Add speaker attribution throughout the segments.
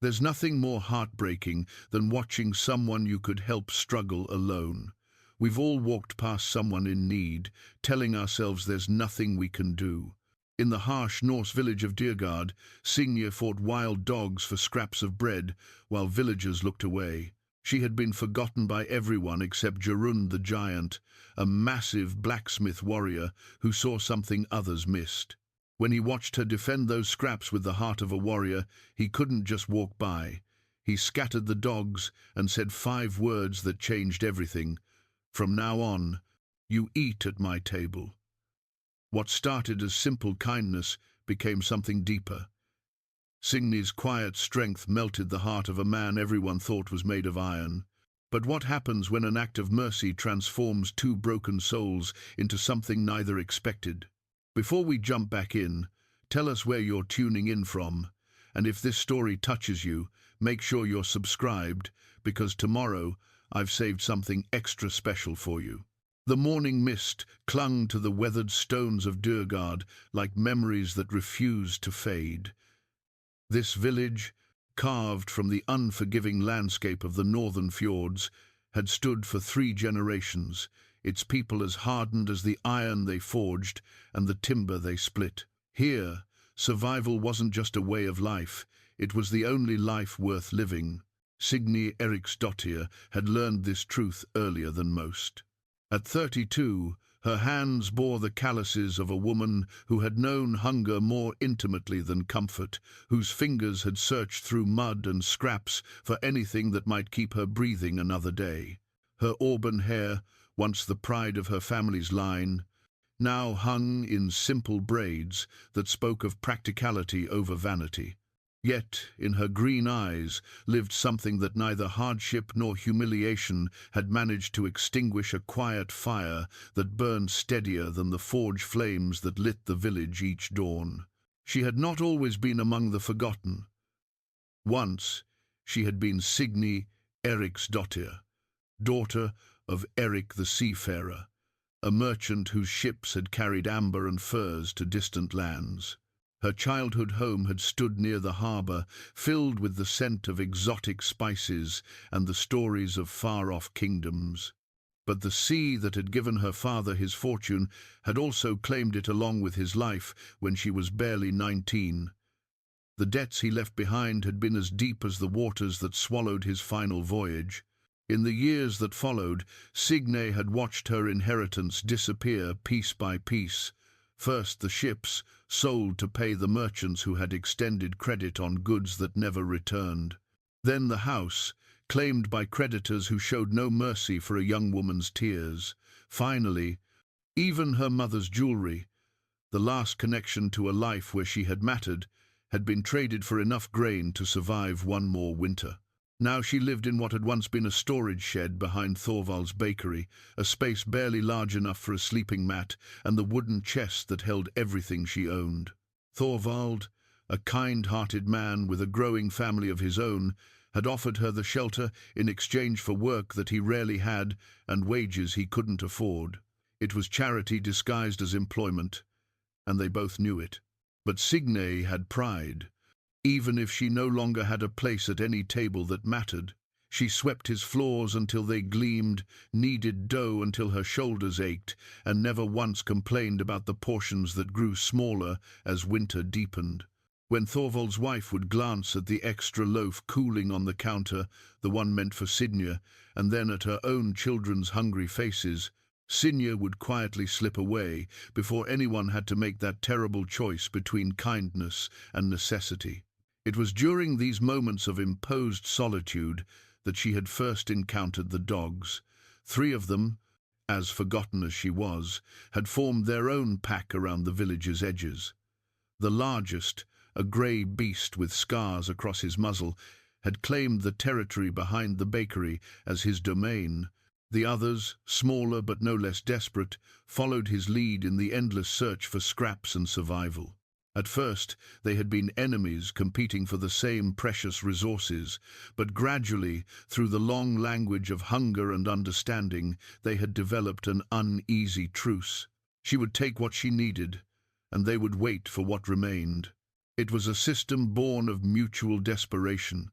Speaker 1: There's nothing more heartbreaking than watching someone you could help struggle alone. We've all walked past someone in need, telling ourselves there's nothing we can do. In the harsh Norse village of Dyrgard, Signe fought wild dogs for scraps of bread, while villagers looked away. She had been forgotten by everyone except Jorund the Giant, a massive blacksmith-warrior who saw something others missed. When he watched her defend those scraps with the heart of a warrior, he couldn't just walk by. He scattered the dogs and said 5 words that changed everything. "From now on, you eat at my table." What started as simple kindness became something deeper. Signe's quiet strength melted the heart of a man everyone thought was made of iron. But what happens when an act of mercy transforms 2 broken souls into something neither expected? Before we jump back in, tell us where you're tuning in from, and if this story touches you, make sure you're subscribed, because tomorrow I've saved something extra special for you. The morning mist clung to the weathered stones of Dyrgard like memories that refused to fade. This village, carved from the unforgiving landscape of the northern fjords, had stood for 3 generations, its people as hardened as the iron they forged and the timber they split. Here, survival wasn't just a way of life, it was the only life worth living. Signe Eriksdottir had learned this truth earlier than most. At 32, her hands bore the calluses of a woman who had known hunger more intimately than comfort, whose fingers had searched through mud and scraps for anything that might keep her breathing another day. Her auburn hair, once the pride of her family's line, now hung in simple braids that spoke of practicality over vanity. Yet in her green eyes lived something that neither hardship nor humiliation had managed to extinguish, a quiet fire that burned steadier than the forge flames that lit the village each dawn. She had not always been among the forgotten. Once she had been Signe Eriksdottir, daughter of Eric the Seafarer, a merchant whose ships had carried amber and furs to distant lands. Her childhood home had stood near the harbour, filled with the scent of exotic spices and the stories of far-off kingdoms. But the sea that had given her father his fortune had also claimed it along with his life when she was barely 19. The debts he left behind had been as deep as the waters that swallowed his final voyage. In the years that followed, Signe had watched her inheritance disappear piece by piece. First the ships, sold to pay the merchants who had extended credit on goods that never returned. Then the house, claimed by creditors who showed no mercy for a young woman's tears. Finally, even her mother's jewelry, the last connection to a life where she had mattered, had been traded for enough grain to survive one more winter. Now she lived in what had once been a storage shed behind Thorvald's bakery, a space barely large enough for a sleeping mat, and the wooden chest that held everything she owned. Thorvald, a kind-hearted man with a growing family of his own, had offered her the shelter in exchange for work that he rarely had and wages he couldn't afford. It was charity disguised as employment, and they both knew it. But Signe had pride. Even if she no longer had a place at any table that mattered, she swept his floors until they gleamed, kneaded dough until her shoulders ached, and never once complained about the portions that grew smaller as winter deepened. When Thorvald's wife would glance at the extra loaf cooling on the counter, the one meant for Signe, and then at her own children's hungry faces, Signe would quietly slip away before anyone had to make that terrible choice between kindness and necessity. It was during these moments of imposed solitude that she had first encountered the dogs. 3 of them, as forgotten as she was, had formed their own pack around the village's edges. The largest, a grey beast with scars across his muzzle, had claimed the territory behind the bakery as his domain. The others, smaller but no less desperate, followed his lead in the endless search for scraps and survival. At first, they had been enemies competing for the same precious resources, but gradually, through the long language of hunger and understanding, they had developed an uneasy truce. She would take what she needed, and they would wait for what remained. It was a system born of mutual desperation,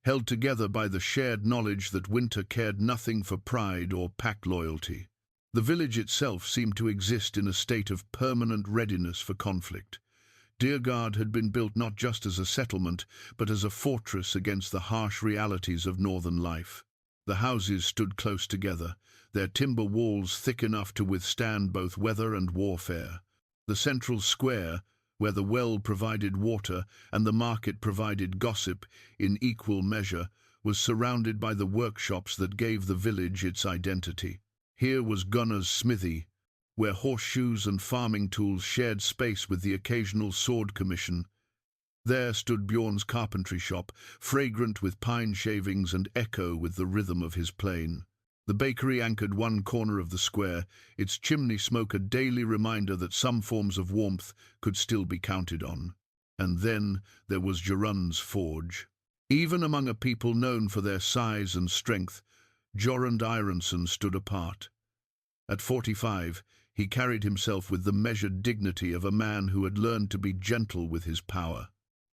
Speaker 1: held together by the shared knowledge that winter cared nothing for pride or pack loyalty. The village itself seemed to exist in a state of permanent readiness for conflict. Dyrgard had been built not just as a settlement, but as a fortress against the harsh realities of northern life. The houses stood close together, their timber walls thick enough to withstand both weather and warfare. The central square, where the well provided water and the market provided gossip in equal measure, was surrounded by the workshops that gave the village its identity. Here was Gunnar's smithy, where horseshoes and farming tools shared space with the occasional sword commission. There stood Bjorn's carpentry shop, fragrant with pine shavings and echo with the rhythm of his plane. The bakery anchored one corner of the square, its chimney smoke a daily reminder that some forms of warmth could still be counted on. And then there was Jorund's forge. Even among a people known for their size and strength, Jorund stood apart. At 45, he carried himself with the measured dignity of a man who had learned to be gentle with his power.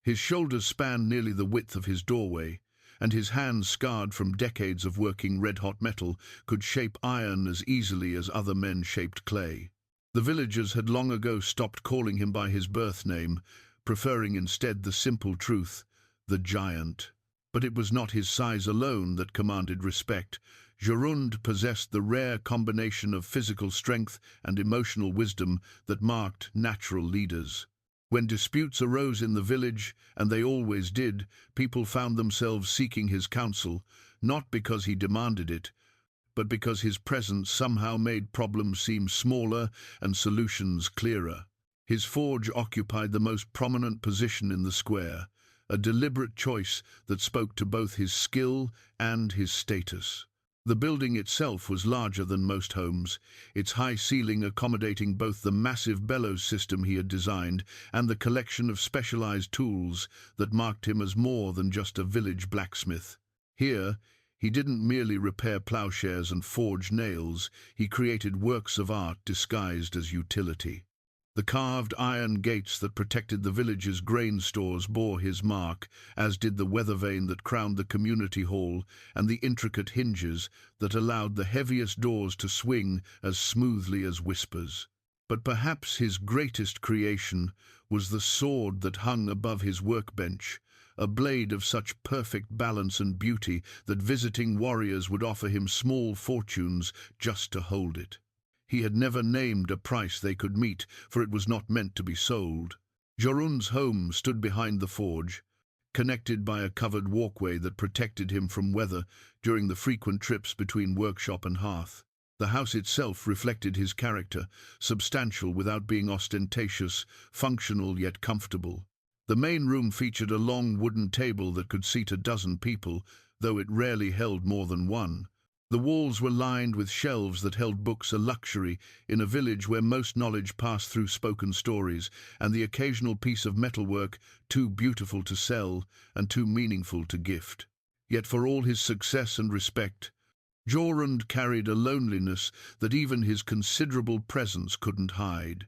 Speaker 1: His shoulders spanned nearly the width of his doorway, and his hands, scarred from decades of working red-hot metal, could shape iron as easily as other men shaped clay. The villagers had long ago stopped calling him by his birth name, preferring instead the simple truth, the giant. But it was not his size alone that commanded respect. Jorund possessed the rare combination of physical strength and emotional wisdom that marked natural leaders. When disputes arose in the village, and they always did, people found themselves seeking his counsel, not because he demanded it, but because his presence somehow made problems seem smaller and solutions clearer. His forge occupied the most prominent position in the square, a deliberate choice that spoke to both his skill and his status. The building itself was larger than most homes, its high ceiling accommodating both the massive bellows system he had designed and the collection of specialized tools that marked him as more than just a village blacksmith. Here, he didn't merely repair plowshares and forge nails, he created works of art disguised as utility. The carved iron gates that protected the village's grain stores bore his mark, as did the weather vane that crowned the community hall and the intricate hinges that allowed the heaviest doors to swing as smoothly as whispers. But perhaps his greatest creation was the sword that hung above his workbench, a blade of such perfect balance and beauty that visiting warriors would offer him small fortunes just to hold it. He had never named a price they could meet, for it was not meant to be sold. Jorund's home stood behind the forge, connected by a covered walkway that protected him from weather during the frequent trips between workshop and hearth. The house itself reflected his character, substantial without being ostentatious, functional yet comfortable. The main room featured a long wooden table that could seat a dozen people, though it rarely held more than one. The walls were lined with shelves that held books, a luxury in a village where most knowledge passed through spoken stories, and the occasional piece of metalwork too beautiful to sell and too meaningful to gift. Yet for all his success and respect, Jorund carried a loneliness that even his considerable presence couldn't hide.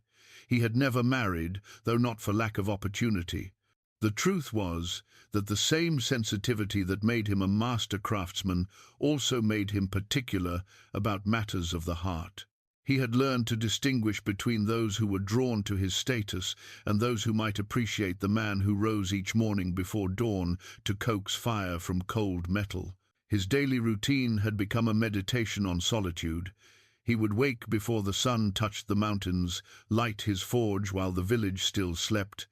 Speaker 1: He had never married, though not for lack of opportunity. The truth was that the same sensitivity that made him a master craftsman also made him particular about matters of the heart. He had learned to distinguish between those who were drawn to his status and those who might appreciate the man who rose each morning before dawn to coax fire from cold metal. His daily routine had become a meditation on solitude. He would wake before the sun touched the mountains, light his forge while the village still slept,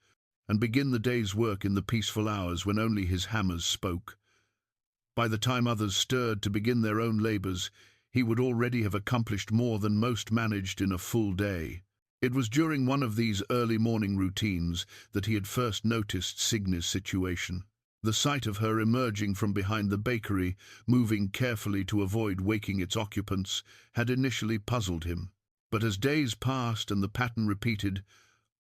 Speaker 1: and begin the day's work in the peaceful hours when only his hammers spoke. By the time others stirred to begin their own labors, he would already have accomplished more than most managed in a full day. It was during one of these early morning routines that he had first noticed Signe's situation. The sight of her emerging from behind the bakery, moving carefully to avoid waking its occupants, had initially puzzled him. But as days passed and the pattern repeated,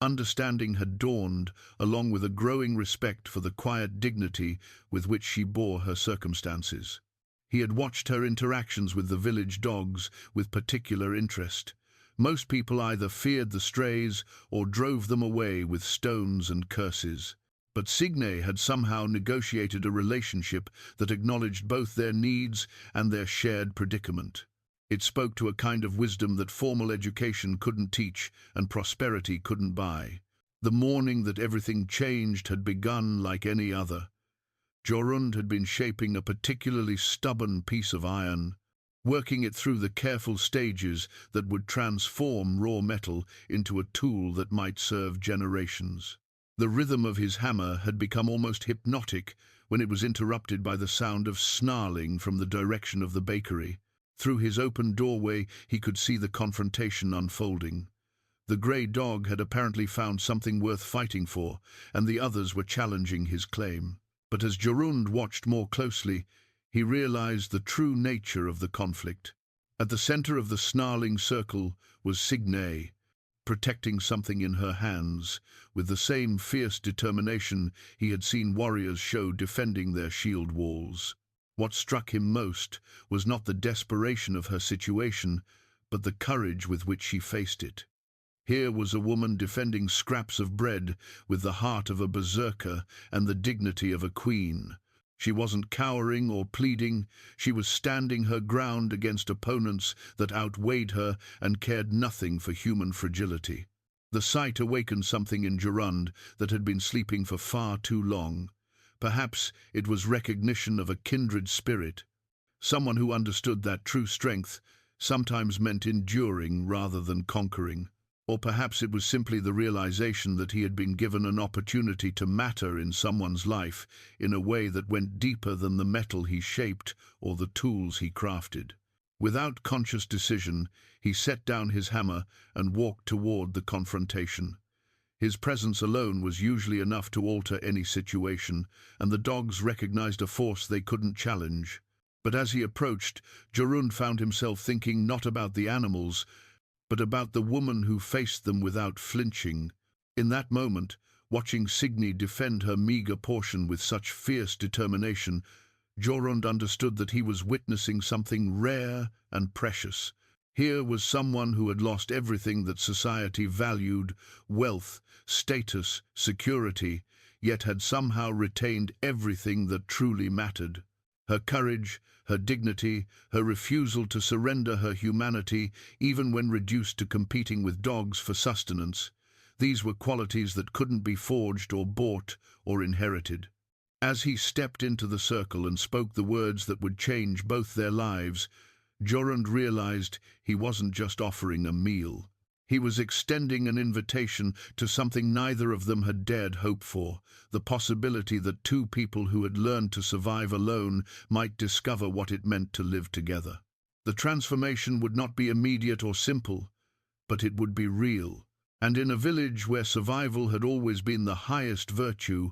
Speaker 1: understanding had dawned, along with a growing respect for the quiet dignity with which she bore her circumstances. He had watched her interactions with the village dogs with particular interest. Most people either feared the strays or drove them away with stones and curses. But Signe had somehow negotiated a relationship that acknowledged both their needs and their shared predicament. It spoke to a kind of wisdom that formal education couldn't teach and prosperity couldn't buy. The morning that everything changed had begun like any other. Jorund had been shaping a particularly stubborn piece of iron, working it through the careful stages that would transform raw metal into a tool that might serve generations. The rhythm of his hammer had become almost hypnotic when it was interrupted by the sound of snarling from the direction of the bakery. Through his open doorway he could see the confrontation unfolding. The grey dog had apparently found something worth fighting for, and the others were challenging his claim. But as Jorund watched more closely, he realized the true nature of the conflict. At the center of the snarling circle was Signe, protecting something in her hands, with the same fierce determination he had seen warriors show defending their shield walls. What struck him most was not the desperation of her situation, but the courage with which she faced it. Here was a woman defending scraps of bread with the heart of a berserker and the dignity of a queen. She wasn't cowering or pleading, she was standing her ground against opponents that outweighed her and cared nothing for human fragility. The sight awakened something in Jorund that had been sleeping for far too long. Perhaps it was recognition of a kindred spirit, someone who understood that true strength sometimes meant enduring rather than conquering. Or perhaps it was simply the realization that he had been given an opportunity to matter in someone's life in a way that went deeper than the metal he shaped or the tools he crafted. Without conscious decision, he set down his hammer and walked toward the confrontation. His presence alone was usually enough to alter any situation, and the dogs recognized a force they couldn't challenge. But as he approached, Jorund found himself thinking not about the animals, but about the woman who faced them without flinching. In that moment, watching Signe defend her meager portion with such fierce determination, Jorund understood that he was witnessing something rare and precious. Here was someone who had lost everything that society valued, wealth, status, security, yet had somehow retained everything that truly mattered. Her courage, her dignity, her refusal to surrender her humanity, even when reduced to competing with dogs for sustenance. These were qualities that couldn't be forged or bought or inherited. As he stepped into the circle and spoke the words that would change both their lives, Jorund realized he wasn't just offering a meal. He was extending an invitation to something neither of them had dared hope for, the possibility that two people who had learned to survive alone might discover what it meant to live together. The transformation would not be immediate or simple, but it would be real. And in a village where survival had always been the highest virtue,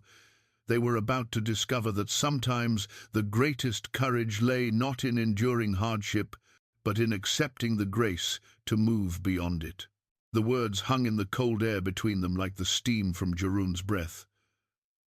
Speaker 1: they were about to discover that sometimes the greatest courage lay not in enduring hardship, but in accepting the grace to move beyond it. The words hung in the cold air between them like the steam from Jorund's breath.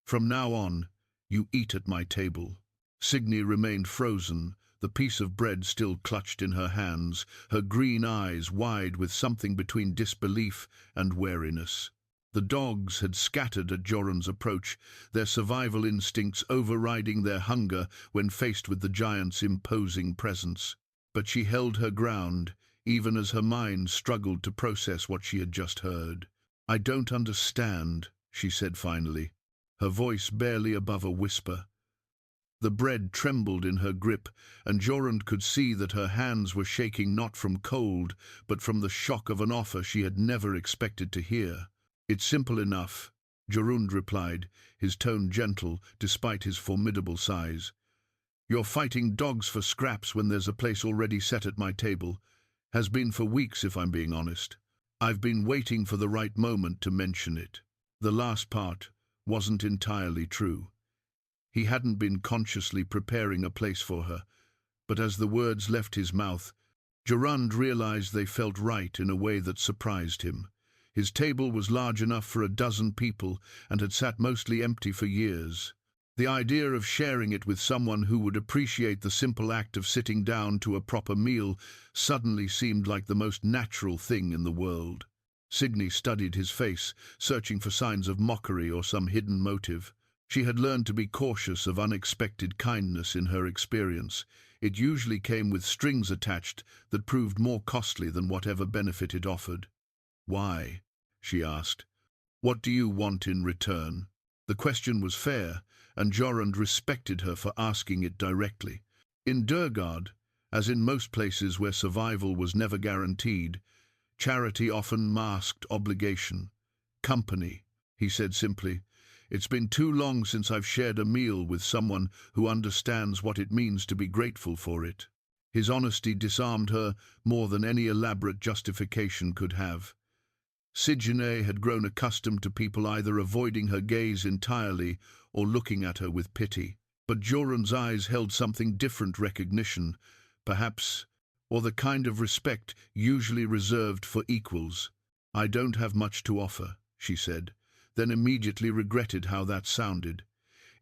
Speaker 1: From now on, you eat at my table. Signe remained frozen, the piece of bread still clutched in her hands, her green eyes wide with something between disbelief and wariness. The dogs had scattered at Jorund's approach, their survival instincts overriding their hunger when faced with the giant's imposing presence. But she held her ground, even as her mind struggled to process what she had just heard. "I don't understand," she said finally, her voice barely above a whisper. The bread trembled in her grip, and Jorund could see that her hands were shaking not from cold, but from the shock of an offer she had never expected to hear. "It's simple enough," Jorund replied, his tone gentle despite his formidable size. "You're fighting dogs for scraps when there's a place already set at my table. Has been for weeks, if I'm being honest. I've been waiting for the right moment to mention it." The last part wasn't entirely true. He hadn't been consciously preparing a place for her, but as the words left his mouth, Jorund realized they felt right in a way that surprised him. His table was large enough for 12 people and had sat mostly empty for years. The idea of sharing it with someone who would appreciate the simple act of sitting down to a proper meal suddenly seemed like the most natural thing in the world. Signe studied his face, searching for signs of mockery or some hidden motive. She had learned to be cautious of unexpected kindness in her experience. It usually came with strings attached that proved more costly than whatever benefit it offered. "Why?" she asked. "What do you want in return?" The question was fair, and Jorund respected her for asking it directly. In Dyrgard, as in most places where survival was never guaranteed, charity often masked obligation. "Company," he said simply. "It's been too long since I've shared a meal with someone who understands what it means to be grateful for it." His honesty disarmed her more than any elaborate justification could have. Signe had grown accustomed to people either avoiding her gaze entirely or looking at her with pity. But Jorund's eyes held something different: recognition, perhaps, or the kind of respect usually reserved for equals. "I don't have much to offer," she said, then immediately regretted how that sounded.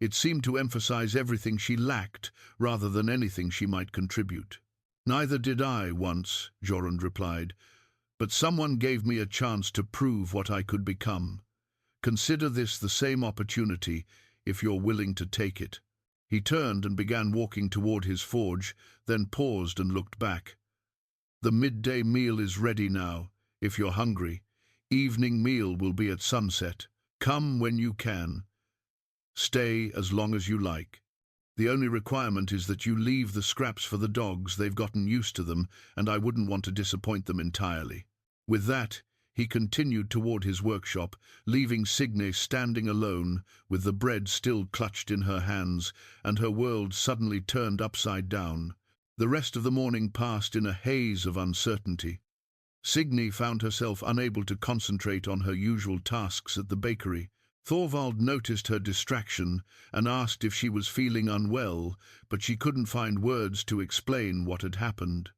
Speaker 1: It seemed to emphasize everything she lacked rather than anything she might contribute. "Neither did I once," Jorund replied, "but someone gave me a chance to prove what I could become. Consider this the same opportunity if you're willing to take it." He turned and began walking toward his forge, then paused and looked back. "The midday meal is ready now, if you're hungry. Evening meal will be at sunset. Come when you can. Stay as long as you like. The only requirement is that you leave the scraps for the dogs. They've gotten used to them, and I wouldn't want to disappoint them entirely." With that, he continued toward his workshop, leaving Signe standing alone, with the bread still clutched in her hands, and her world suddenly turned upside down. The rest of the morning passed in a haze of uncertainty. Signe found herself unable to concentrate on her usual tasks at the bakery. Thorvald noticed her distraction and asked if she was feeling unwell, but she couldn't find words to explain what had happened.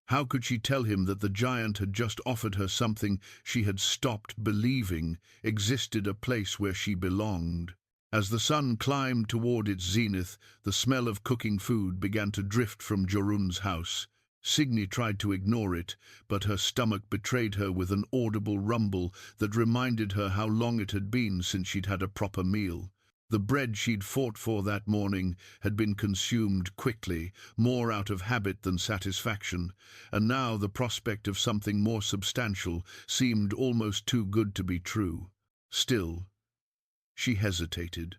Speaker 1: How could she tell him that the giant had just offered her something she had stopped believing existed, a place where she belonged? As the sun climbed toward its zenith, the smell of cooking food began to drift from Jorund's house. Signe tried to ignore it, but her stomach betrayed her with an audible rumble that reminded her how long it had been since she'd had a proper meal. The bread she'd fought for that morning had been consumed quickly, more out of habit than satisfaction, and now the prospect of something more substantial seemed almost too good to be true. Still, she hesitated.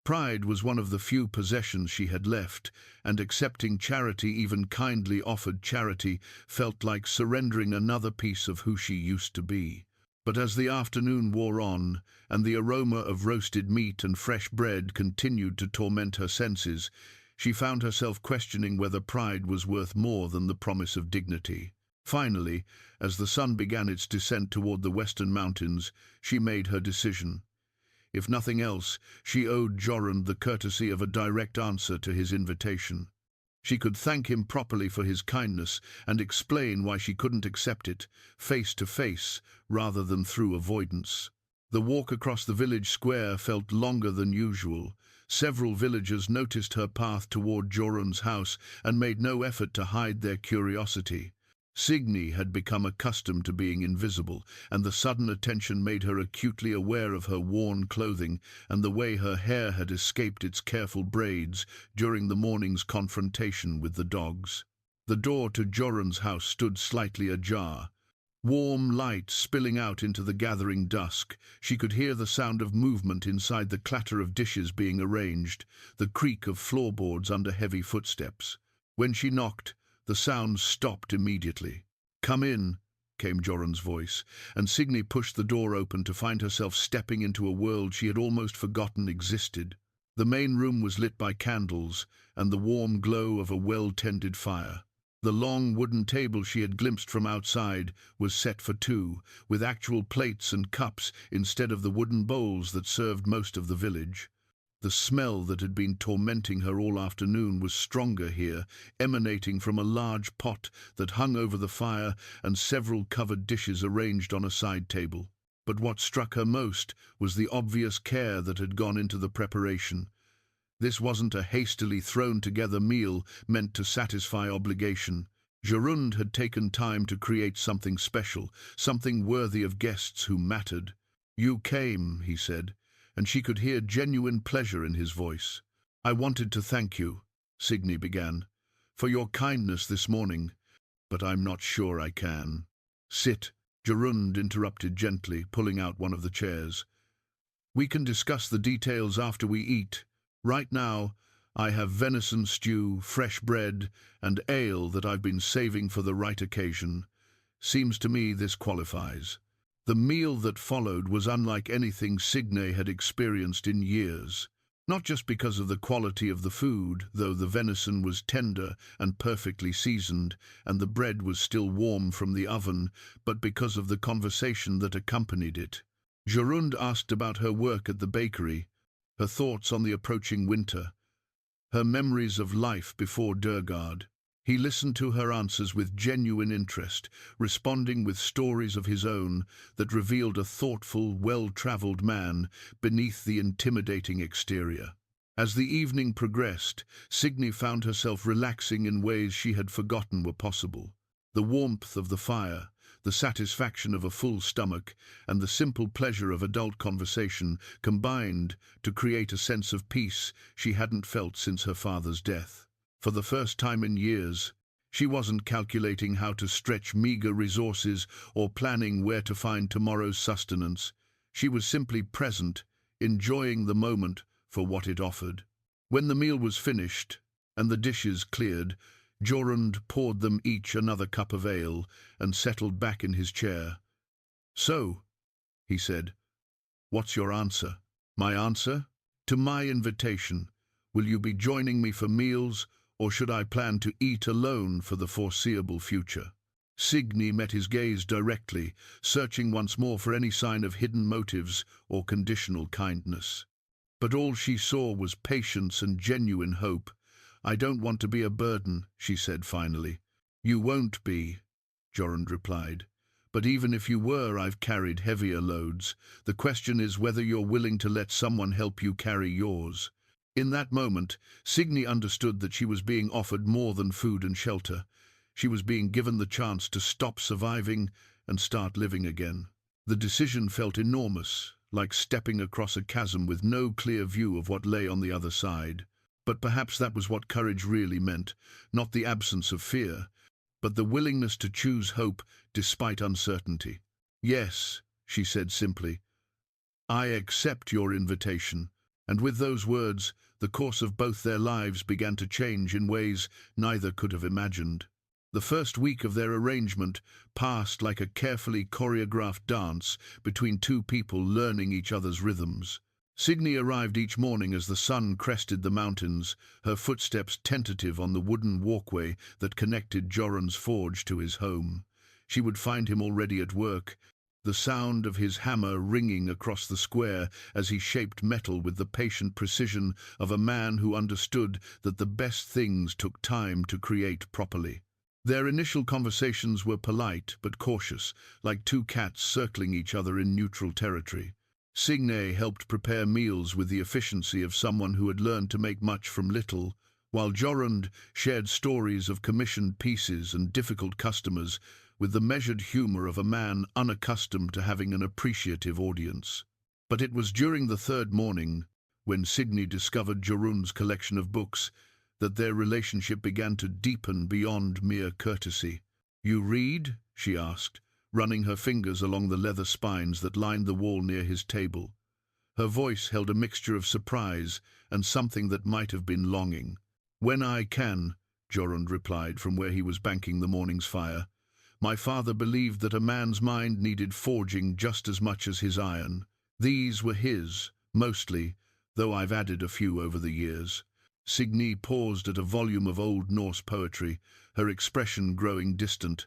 Speaker 1: Pride was one of the few possessions she had left, and accepting charity, even kindly offered charity, felt like surrendering another piece of who she used to be. But as the afternoon wore on, and the aroma of roasted meat and fresh bread continued to torment her senses, she found herself questioning whether pride was worth more than the promise of dignity. Finally, as the sun began its descent toward the western mountains, she made her decision. If nothing else, she owed Jorund the courtesy of a direct answer to his invitation. She could thank him properly for his kindness and explain why she couldn't accept it, face to face, rather than through avoidance. The walk across the village square felt longer than usual. Several villagers noticed her path toward Jorund's house and made no effort to hide their curiosity. Signe had become accustomed to being invisible, and the sudden attention made her acutely aware of her worn clothing and the way her hair had escaped its careful braids during the morning's confrontation with the dogs. The door to Jorund's house stood slightly ajar. Warm light spilling out into the gathering dusk, she could hear the sound of movement inside, the clatter of dishes being arranged, the creak of floorboards under heavy footsteps. When she knocked, the sound stopped immediately. "Come in," came Jorund's voice, and Signe pushed the door open to find herself stepping into a world she had almost forgotten existed. The main room was lit by candles and the warm glow of a well-tended fire. The long wooden table she had glimpsed from outside was set for two, with actual plates and cups instead of the wooden bowls that served most of the village. The smell that had been tormenting her all afternoon was stronger here, emanating from a large pot that hung over the fire and several covered dishes arranged on a side table. But what struck her most was the obvious care that had gone into the preparation. This wasn't a hastily thrown-together meal meant to satisfy obligation. Jorund had taken time to create something special, something worthy of guests who mattered. "You came," he said, and she could hear genuine pleasure in his voice. "I wanted to thank you," Signe began, "for your kindness this morning, but I'm not sure I can." "Sit," Jorund interrupted gently, pulling out one of the chairs. "We can discuss the details after we eat. Right now, I have venison stew, fresh bread, and ale that I've been saving for the right occasion. Seems to me this qualifies." The meal that followed was unlike anything Signe had experienced in years. Not just because of the quality of the food, though the venison was tender and perfectly seasoned, and the bread was still warm from the oven, but because of the conversation that accompanied it. Jorund asked about her work at the bakery, her thoughts on the approaching winter, her memories of life before Dyrgard. He listened to her answers with genuine interest, responding with stories of his own that revealed a thoughtful, well-traveled man beneath the intimidating exterior. As the evening progressed, Signe found herself relaxing in ways she had forgotten were possible. The warmth of the fire, the satisfaction of a full stomach, and the simple pleasure of adult conversation combined to create a sense of peace she hadn't felt since her father's death. For the first time in years, she wasn't calculating how to stretch meager resources or planning where to find tomorrow's sustenance. She was simply present, enjoying the moment for what it offered. When the meal was finished and the dishes cleared, Jorund poured them each another cup of ale and settled back in his chair. "So," he said, "what's your answer?" "My answer? To my invitation. Will you be joining me for meals, or should I plan to eat alone for the foreseeable future?" Signe met his gaze directly, searching once more for any sign of hidden motives or conditional kindness. But all she saw was patience and genuine hope. "I don't want to be a burden," she said finally. "You won't be," Jorund replied. "But even if you were, I've carried heavier loads. The question is whether you're willing to let someone help you carry yours." In that moment, Signe understood that she was being offered more than food and shelter. She was being given the chance to stop surviving and start living again. The decision felt enormous, like stepping across a chasm with no clear view of what lay on the other side. But perhaps that was what courage really meant, not the absence of fear, but the willingness to choose hope despite uncertainty. "Yes," she said simply, "I accept your invitation." And with those words, the course of both their lives began to change in ways neither could have imagined. The first week of their arrangement passed like a carefully choreographed dance between two people learning each other's rhythms. Signe arrived each morning as the sun crested the mountains, her footsteps tentative on the wooden walkway that connected Jorund's forge to his home. She would find him already at work, the sound of his hammer ringing across the square as he shaped metal with the patient precision of a man who understood that the best things took time to create properly. Their initial conversations were polite but cautious, like two cats circling each other in neutral territory. Signe helped prepare meals with the efficiency of someone who had learned to make much from little, while Jorund shared stories of commissioned pieces and difficult customers with the measured humor of a man unaccustomed to having an appreciative audience. But it was during the third morning, when Signe discovered Jorund's collection of books, that their relationship began to deepen beyond mere courtesy. "You read?" she asked, running her fingers along the leather spines that lined the wall near his table. Her voice held a mixture of surprise and something that might have been longing. "When I can," Jorund replied from where he was banking the morning's fire. "My father believed that a man's mind needed forging just as much as his iron. These were his, mostly, though I've added a few over the years." Signe paused at a volume of Old Norse poetry, her expression growing distant.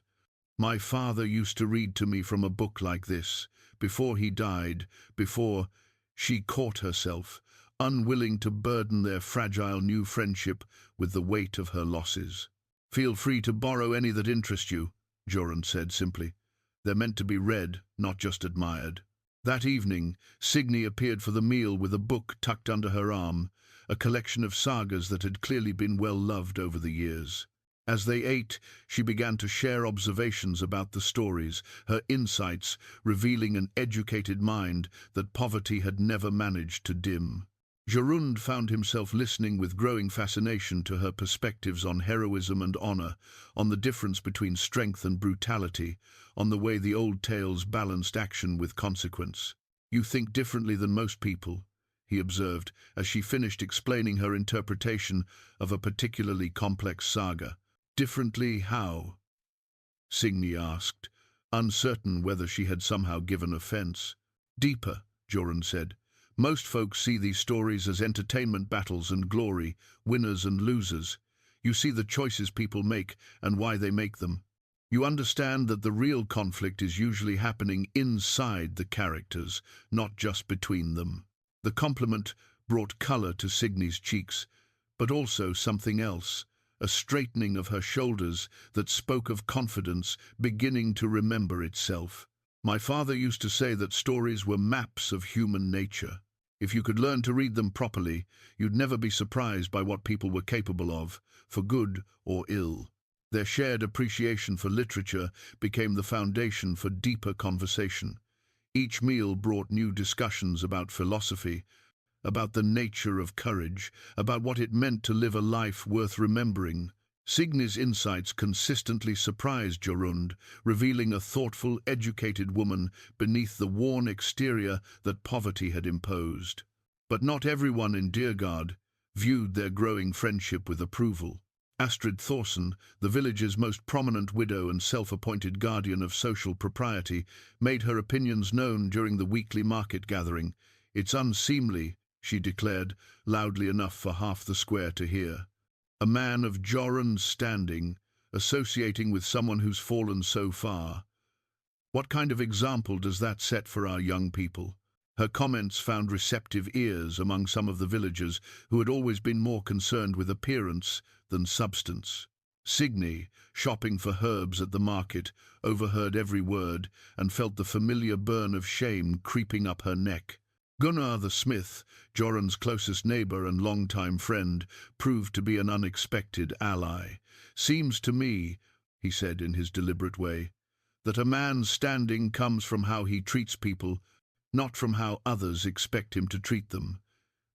Speaker 1: "My father used to read to me from a book like this, before he died, before—" She caught herself, unwilling to burden their fragile new friendship with the weight of her losses. "Feel free to borrow any that interest you," Jorund said simply. "They're meant to be read, not just admired." That evening, Signe appeared for the meal with a book tucked under her arm, a collection of sagas that had clearly been well loved over the years. As they ate, she began to share observations about the stories, her insights revealing an educated mind that poverty had never managed to dim. Jorund found himself listening with growing fascination to her perspectives on heroism and honor, on the difference between strength and brutality, on the way the old tales balanced action with consequence. "You think differently than most people," he observed, as she finished explaining her interpretation of a particularly complex saga. "Differently how?" Signe asked, uncertain whether she had somehow given offense. "Deeper," Jorund said. "Most folks see these stories as entertainment battles and glory, winners and losers. You see the choices people make and why they make them. You understand that the real conflict is usually happening inside the characters, not just between them." The compliment brought color to Signe's cheeks, but also something else, a straightening of her shoulders that spoke of confidence beginning to remember itself. "My father used to say that stories were maps of human nature. If you could learn to read them properly, you'd never be surprised by what people were capable of, for good or ill." Their shared appreciation for literature became the foundation for deeper conversation. Each meal brought new discussions about philosophy, about the nature of courage, about what it meant to live a life worth remembering. Signe's insights consistently surprised Jorund, revealing a thoughtful, educated woman beneath the worn exterior that poverty had imposed. But not everyone in Dyrgard viewed their growing friendship with approval. Astrid Thorson, the village's most prominent widow and self-appointed guardian of social propriety, made her opinions known during the weekly market gathering. "It's unseemly," she declared, loudly enough for half the square to hear. "A man of Jorund's standing, associating with someone who's fallen so far. What kind of example does that set for our young people?" Her comments found receptive ears among some of the villagers who had always been more concerned with appearance than substance. Signe, shopping for herbs at the market, overheard every word and felt the familiar burn of shame creeping up her neck. Gunnar the smith, Jorund's closest neighbor and longtime friend, proved to be an unexpected ally. "Seems to me," he said in his deliberate way, "that a man's standing comes from how he treats people, not from how others expect him to treat them.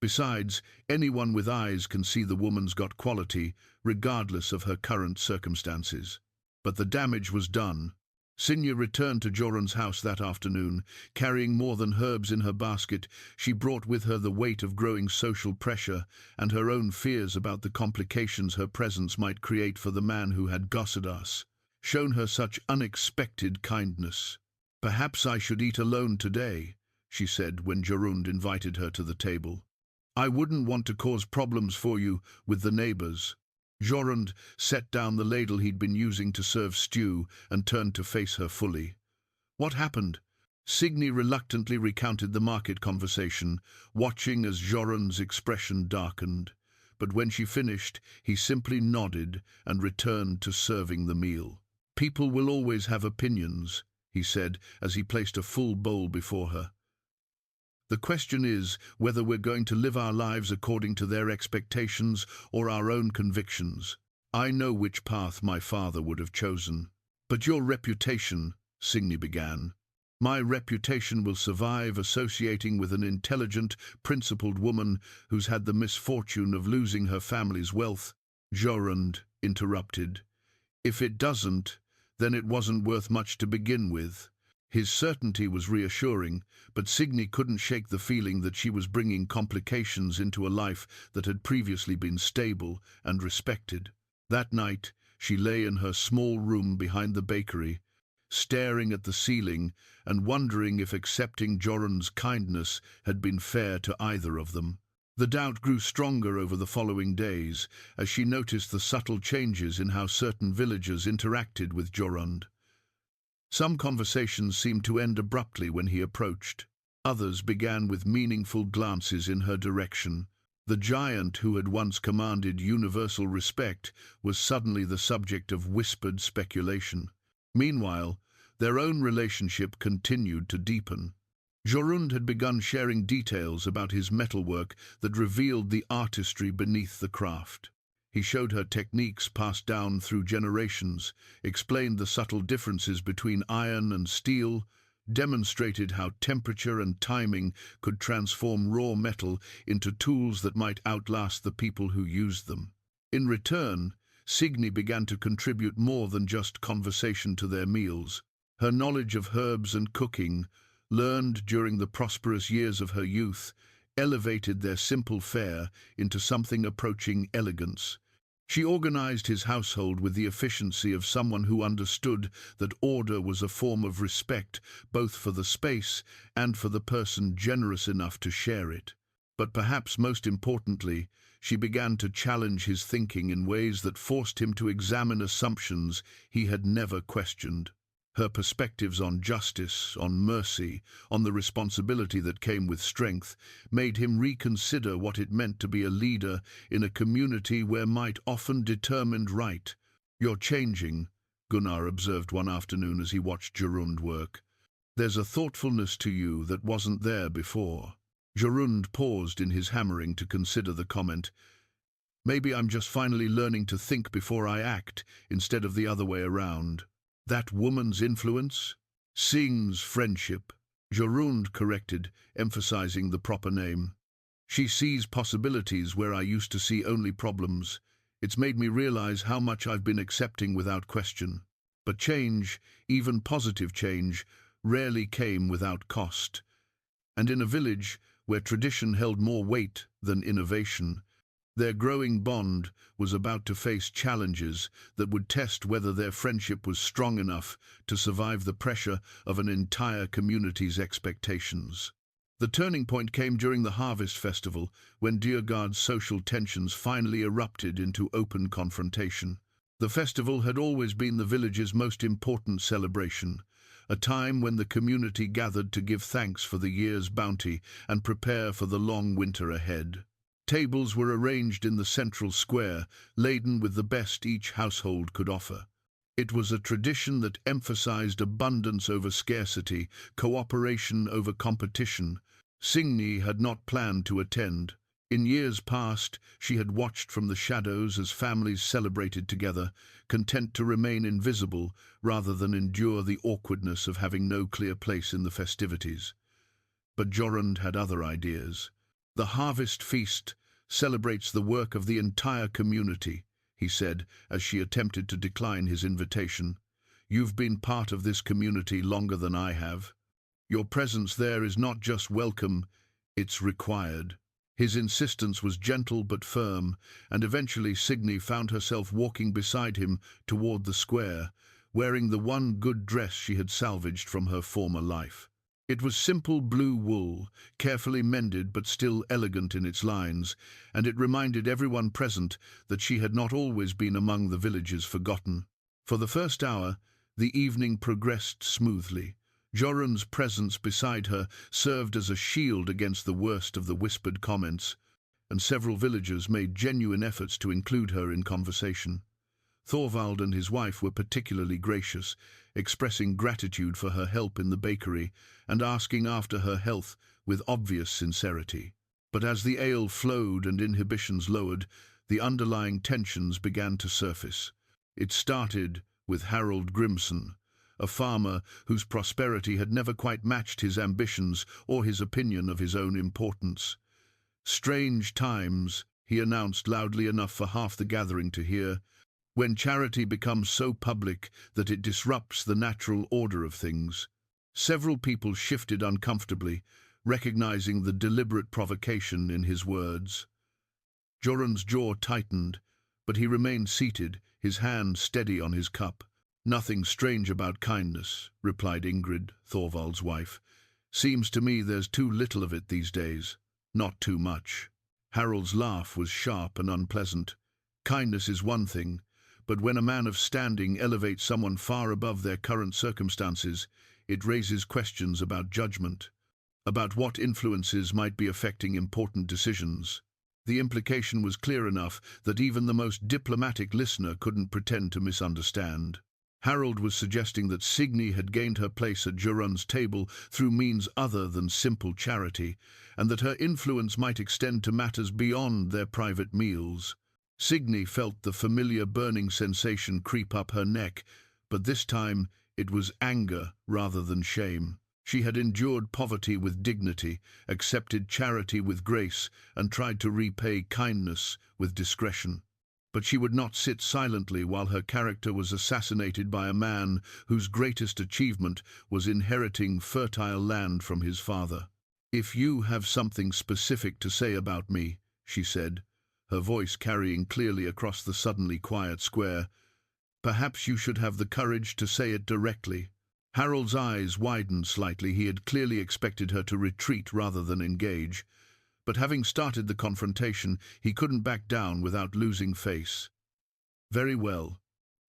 Speaker 1: Besides, anyone with eyes can see the woman's got quality, regardless of her current circumstances." But the damage was done. Signe returned to Jorund's house that afternoon. Carrying more than herbs in her basket, she brought with her the weight of growing social pressure and her own fears about the complications her presence might create for the man who had gossiped us, shown her such unexpected kindness. "Perhaps I should eat alone today," she said when Jorund invited her to the table. "I wouldn't want to cause problems for you with the neighbors." Jorund set down the ladle he'd been using to serve stew and turned to face her fully. "What happened?" Signe reluctantly recounted the market conversation, watching as Jorund's expression darkened. But when she finished, he simply nodded and returned to serving the meal. "People will always have opinions," he said as he placed a full bowl before her. "The question is whether we're going to live our lives according to their expectations or our own convictions. I know which path my father would have chosen." "But your reputation," Signe began. "My reputation will survive associating with an intelligent, principled woman who's had the misfortune of losing her family's wealth," Jorund interrupted. "If it doesn't, then it wasn't worth much to begin with." His certainty was reassuring, but Signe couldn't shake the feeling that she was bringing complications into a life that had previously been stable and respected. That night, she lay in her small room behind the bakery, staring at the ceiling and wondering if accepting Jorund's kindness had been fair to either of them. The doubt grew stronger over the following days as she noticed the subtle changes in how certain villagers interacted with Jorund. Some conversations seemed to end abruptly when he approached. Others began with meaningful glances in her direction. The giant who had once commanded universal respect was suddenly the subject of whispered speculation. Meanwhile, their own relationship continued to deepen. Jorund had begun sharing details about his metalwork that revealed the artistry beneath the craft. He showed her techniques passed down through generations, explained the subtle differences between iron and steel, demonstrated how temperature and timing could transform raw metal into tools that might outlast the people who used them. In return, Signe began to contribute more than just conversation to their meals. Her knowledge of herbs and cooking, learned during the prosperous years of her youth, elevated their simple fare into something approaching elegance. She organized his household with the efficiency of someone who understood that order was a form of respect, both for the space and for the person generous enough to share it. But perhaps most importantly, she began to challenge his thinking in ways that forced him to examine assumptions he had never questioned. Her perspectives on justice, on mercy, on the responsibility that came with strength, made him reconsider what it meant to be a leader in a community where might often determined right. "You're changing," Gunnar observed one afternoon as he watched Jorund work. "There's a thoughtfulness to you that wasn't there before." Jorund paused in his hammering to consider the comment. "Maybe I'm just finally learning to think before I act, instead of the other way around." "That woman's influence?" "Signe's friendship," Jorund corrected, emphasizing the proper name. "She sees possibilities where I used to see only problems. It's made me realize how much I've been accepting without question. But change, even positive change, rarely came without cost. And in a village where tradition held more weight than innovation, their growing bond was about to face challenges that would test whether their friendship was strong enough to survive the pressure of an entire community's expectations. The turning point came during the harvest festival, when Dyrgard's social tensions finally erupted into open confrontation. The festival had always been the village's most important celebration, a time when the community gathered to give thanks for the year's bounty and prepare for the long winter ahead. Tables were arranged in the central square, laden with the best each household could offer. It was a tradition that emphasized abundance over scarcity, cooperation over competition. Signe had not planned to attend. In years past, she had watched from the shadows as families celebrated together, content to remain invisible rather than endure the awkwardness of having no clear place in the festivities. But Jorund had other ideas. "The harvest feast celebrates the work of the entire community," he said, as she attempted to decline his invitation. "You've been part of this community longer than I have. Your presence there is not just welcome, it's required." His insistence was gentle but firm, and eventually Signe found herself walking beside him toward the square, wearing the one good dress she had salvaged from her former life. It was simple blue wool, carefully mended but still elegant in its lines, and it reminded everyone present that she had not always been among the village's forgotten. For the first hour, the evening progressed smoothly. Jorund's presence beside her served as a shield against the worst of the whispered comments, and several villagers made genuine efforts to include her in conversation. Thorvald and his wife were particularly gracious, expressing gratitude for her help in the bakery and asking after her health with obvious sincerity. But as the ale flowed and inhibitions lowered, the underlying tensions began to surface. It started with Harold Grimson, a farmer whose prosperity had never quite matched his ambitions or his opinion of his own importance. "Strange times," he announced loudly enough for half the gathering to hear, "when charity becomes so public that it disrupts the natural order of things." Several people shifted uncomfortably, recognizing the deliberate provocation in his words. Jorund's jaw tightened, but he remained seated, his hand steady on his cup. "Nothing strange about kindness," replied Ingrid, Thorvald's wife. "Seems to me there's too little of it these days, not too much." Harold's laugh was sharp and unpleasant. "Kindness is one thing, but when a man of standing elevates someone far above their current circumstances, it raises questions about judgment, about what influences might be affecting important decisions." The implication was clear enough that even the most diplomatic listener couldn't pretend to misunderstand. Harold was suggesting that Signe had gained her place at Jorund's table through means other than simple charity, and that her influence might extend to matters beyond their private meals. Signe felt the familiar burning sensation creep up her neck, but this time it was anger rather than shame. She had endured poverty with dignity, accepted charity with grace, and tried to repay kindness with discretion. But she would not sit silently while her character was assassinated by a man whose greatest achievement was inheriting fertile land from his father. "If you have something specific to say about me," she said, her voice carrying clearly across the suddenly quiet square, "perhaps you should have the courage to say it directly." Harold's eyes widened slightly. He had clearly expected her to retreat rather than engage, but having started the confrontation, he couldn't back down without losing face. "Very well.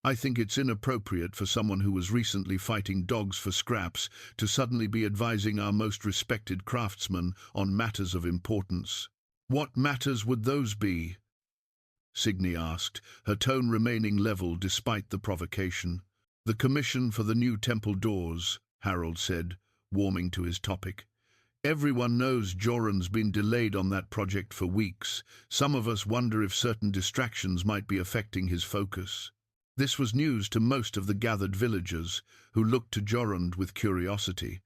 Speaker 1: I think it's inappropriate for someone who was recently fighting dogs for scraps to suddenly be advising our most respected craftsman on matters of importance." "What matters would those be?" Signe asked, her tone remaining level despite the provocation. "The commission for the new temple doors," Harold said, warming to his topic. "Everyone knows Jorund's been delayed on that project for weeks. Some of us wonder if certain distractions might be affecting his focus." This was news to most of the gathered villagers, who looked to Jorund with curiosity.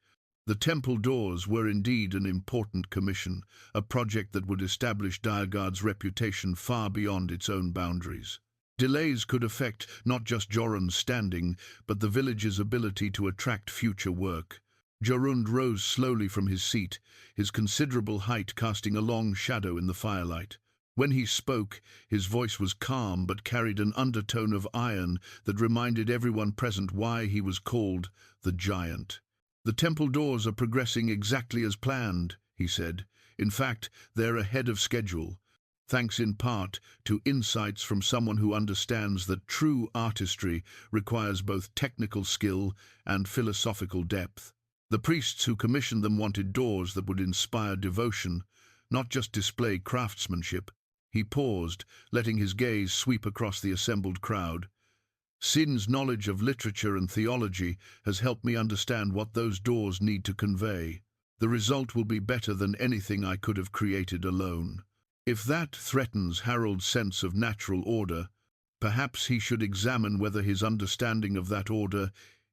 Speaker 1: The temple doors were indeed an important commission, a project that would establish Dyrgard's reputation far beyond its own boundaries. Delays could affect not just Jorund's standing, but the village's ability to attract future work. Jorund rose slowly from his seat, his considerable height casting a long shadow in the firelight. When he spoke, his voice was calm but carried an undertone of iron that reminded everyone present why he was called the Giant. "The temple doors are progressing exactly as planned," he said. "In fact, they're ahead of schedule, thanks in part to insights from someone who understands that true artistry requires both technical skill and philosophical depth. The priests who commissioned them wanted doors that would inspire devotion, not just display craftsmanship." He paused, letting his gaze sweep across the assembled crowd. "Signe's knowledge of literature and theology has helped me understand what those doors need to convey. The result will be better than anything I could have created alone. If that threatens Harold's sense of natural order, perhaps he should examine whether his understanding of that order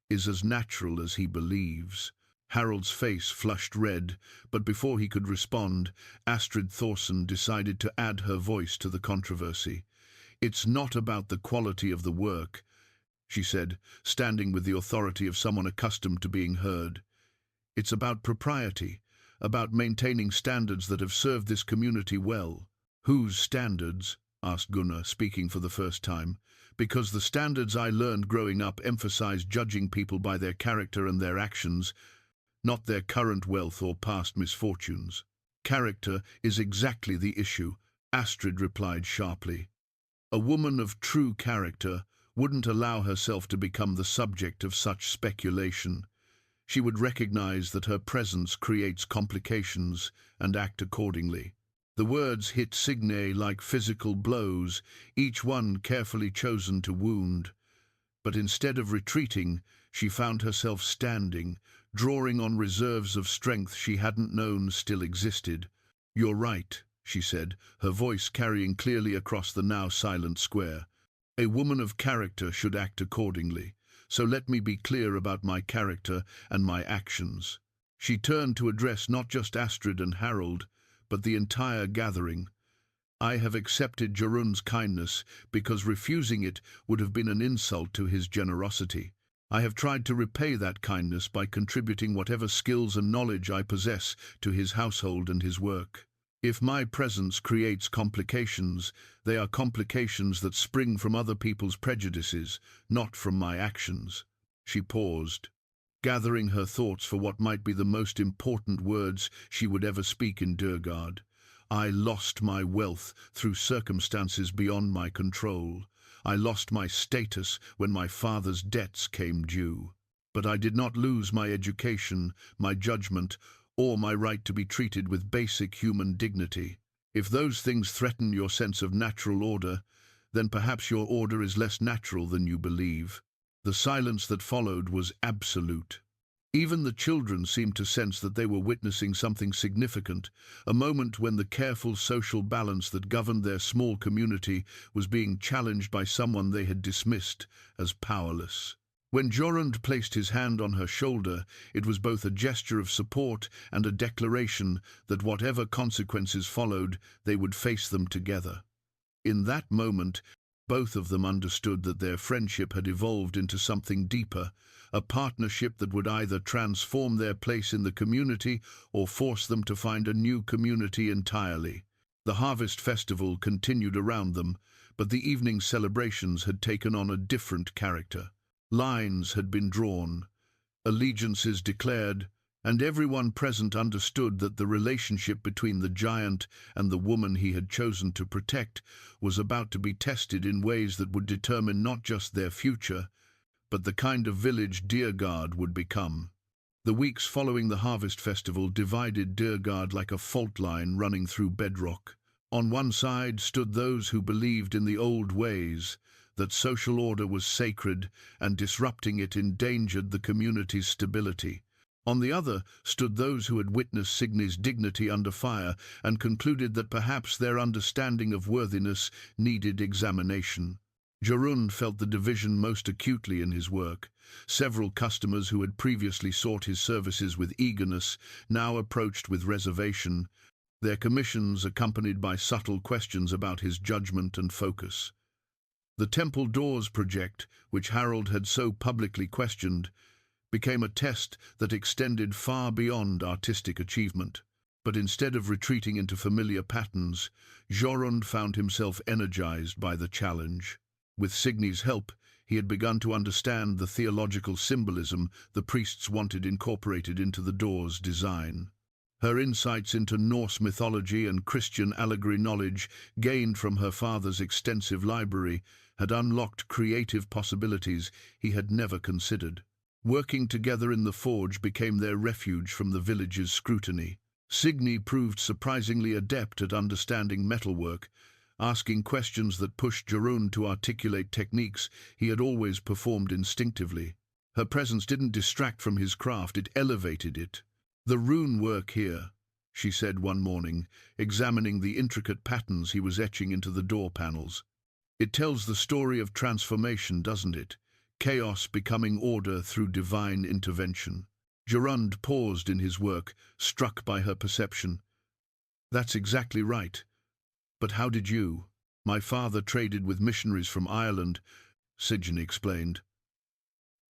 Speaker 1: is as natural as he believes." Harold's face flushed red, but before he could respond, Astrid Thorson decided to add her voice to the controversy. "It's not about the quality of the work," she said, standing with the authority of someone accustomed to being heard. "It's about propriety, about maintaining standards that have served this community well." "Whose standards?" asked Gunnar, speaking for the first time. "Because the standards I learned growing up emphasized judging people by their character and their actions, not their current wealth or past misfortunes." "Character is exactly the issue," Astrid replied sharply. "A woman of true character wouldn't allow herself to become the subject of such speculation. She would recognize that her presence creates complications and act accordingly." The words hit Signe like physical blows, each one carefully chosen to wound. But instead of retreating, she found herself standing, drawing on reserves of strength she hadn't known still existed. "You're right," she said, her voice carrying clearly across the now silent square. "A woman of character should act accordingly, so let me be clear about my character and my actions." She turned to address not just Astrid and Harold, but the entire gathering. "I have accepted Jorund's kindness because refusing it would have been an insult to his generosity. I have tried to repay that kindness by contributing whatever skills and knowledge I possess to his household and his work. If my presence creates complications, they are complications that spring from other people's prejudices, not from my actions." She paused, gathering her thoughts for what might be the most important words she would ever speak in Dyrgard. "I lost my wealth through circumstances beyond my control. I lost my status when my father's debts came due. But I did not lose my education, my judgment, or my right to be treated with basic human dignity. If those things threaten your sense of natural order, then perhaps your order is less natural than you believe." The silence that followed was absolute. Even the children seemed to sense that they were witnessing something significant, a moment when the careful social balance that governed their small community was being challenged by someone they had dismissed as powerless. When Jorund placed his hand on her shoulder, it was both a gesture of support and a declaration that whatever consequences followed, they would face them together. In that moment, both of them understood that their friendship had evolved into something deeper, a partnership that would either transform their place in the community or force them to find a new community entirely. The harvest festival continued around them, but the evening celebrations had taken on a different character. Lines had been drawn, allegiances declared, and everyone present understood that the relationship between the giant and the woman he had chosen to protect was about to be tested in ways that would determine not just their future, but the kind of village Dyrgard would become. The weeks following the harvest festival divided Dyrgard like a fault line running through bedrock. On one side stood those who believed in the old ways, that social order was sacred and disrupting it endangered the community's stability. On the other stood those who had witnessed Signe's dignity under fire and concluded that perhaps their understanding of worthiness needed examination. Jorund felt the division most acutely in his work. Several customers who had previously sought his services with eagerness now approached with reservation, their commissions accompanied by subtle questions about his judgment and focus. The Temple Doors project, which Harold had so publicly questioned, became a test that extended far beyond artistic achievement. But instead of retreating into familiar patterns, Jorund found himself energized by the challenge. With Signe's help, he had begun to understand the theological symbolism the priests wanted incorporated into the door's design. Her insights into Norse mythology and Christian allegory knowledge, gained from her father's extensive library, had unlocked creative possibilities he had never considered. Working together in the forge became their refuge from the village's scrutiny. Signe proved surprisingly adept at understanding metalwork, asking questions that pushed Jorund to articulate techniques he had always performed instinctively. Her presence didn't distract from his craft, it elevated it. "The rune work here," she said one morning, examining the intricate patterns he was etching into the door panels. "It tells the story of transformation, doesn't it? Chaos becoming order through divine intervention." Jorund paused in his work, struck by her perception. "That's exactly right. But how did you?" "My father traded with missionaries from Ireland," Signe explained.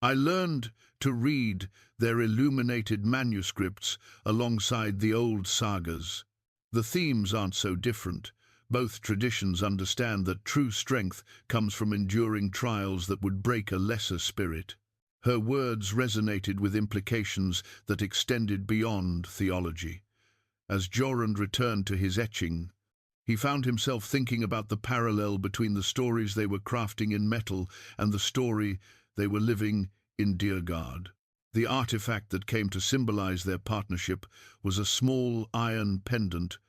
Speaker 1: "I learned to read their illuminated manuscripts alongside the old sagas. The themes aren't so different. Both traditions understand that true strength comes from enduring trials that would break a lesser spirit." Her words resonated with implications that extended beyond theology. As Jorund returned to his etching, he found himself thinking about the parallel between the stories they were crafting in metal and the story they were living in Dyrgard. The artifact that came to symbolize their partnership was a small iron pendant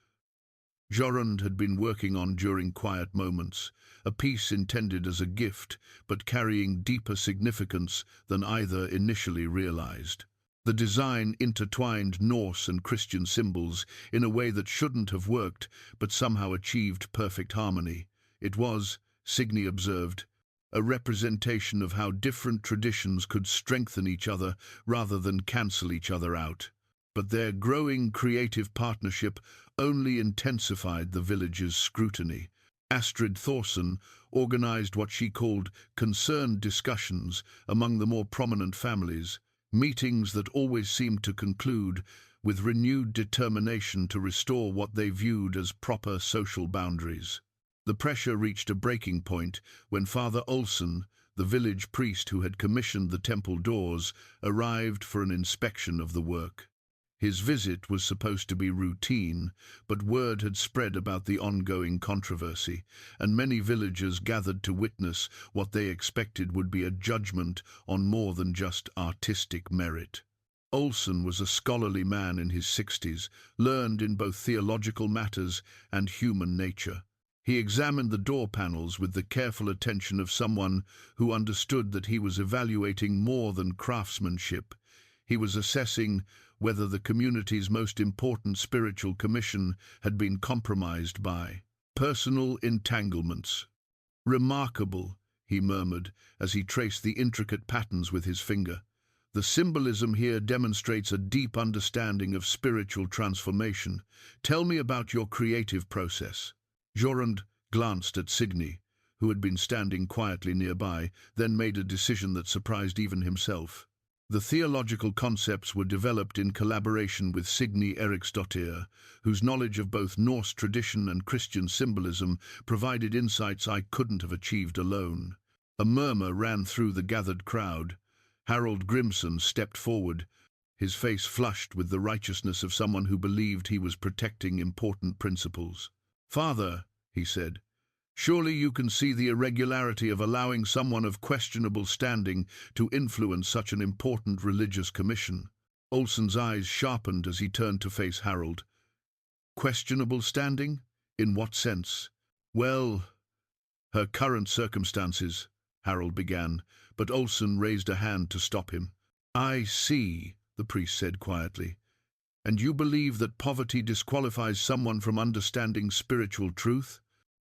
Speaker 1: Jorund had been working on during quiet moments, a piece intended as a gift, but carrying deeper significance than either initially realized. The design intertwined Norse and Christian symbols in a way that shouldn't have worked, but somehow achieved perfect harmony. It was, Signe observed, a representation of how different traditions could strengthen each other rather than cancel each other out. But their growing creative partnership only intensified the village's scrutiny. Astrid Thorson organized what she called concerned discussions among the more prominent families, meetings that always seemed to conclude with renewed determination to restore what they viewed as proper social boundaries. The pressure reached a breaking point when Father Olsen, the village priest who had commissioned the temple doors, arrived for an inspection of the work. His visit was supposed to be routine, but word had spread about the ongoing controversy, and many villagers gathered to witness what they expected would be a judgment on more than just artistic merit. Olsen was a scholarly man in his 60s, learned in both theological matters and human nature. He examined the door panels with the careful attention of someone who understood that he was evaluating more than craftsmanship. He was assessing whether the community's most important spiritual commission had been compromised by personal entanglements. "Remarkable," he murmured as he traced the intricate patterns with his finger. "The symbolism here demonstrates a deep understanding of spiritual transformation. Tell me about your creative process." Jorund glanced at Signe, who had been standing quietly nearby, then made a decision that surprised even himself. The theological concepts were developed in collaboration with Signe Eriksdottir, whose knowledge of both Norse tradition and Christian symbolism provided insights I couldn't have achieved alone. A murmur ran through the gathered crowd. Harold Grimson stepped forward, his face flushed with the righteousness of someone who believed he was protecting important principles. "Father," he said, "surely you can see the irregularity of allowing someone of questionable standing to influence such an important religious commission." Olsen's eyes sharpened as he turned to face Harold. "Questionable standing? In what sense?" "Well, her current circumstances," Harold began, but Olsen raised a hand to stop him. "I see," the priest said quietly. "And you believe that poverty disqualifies someone from understanding spiritual truth?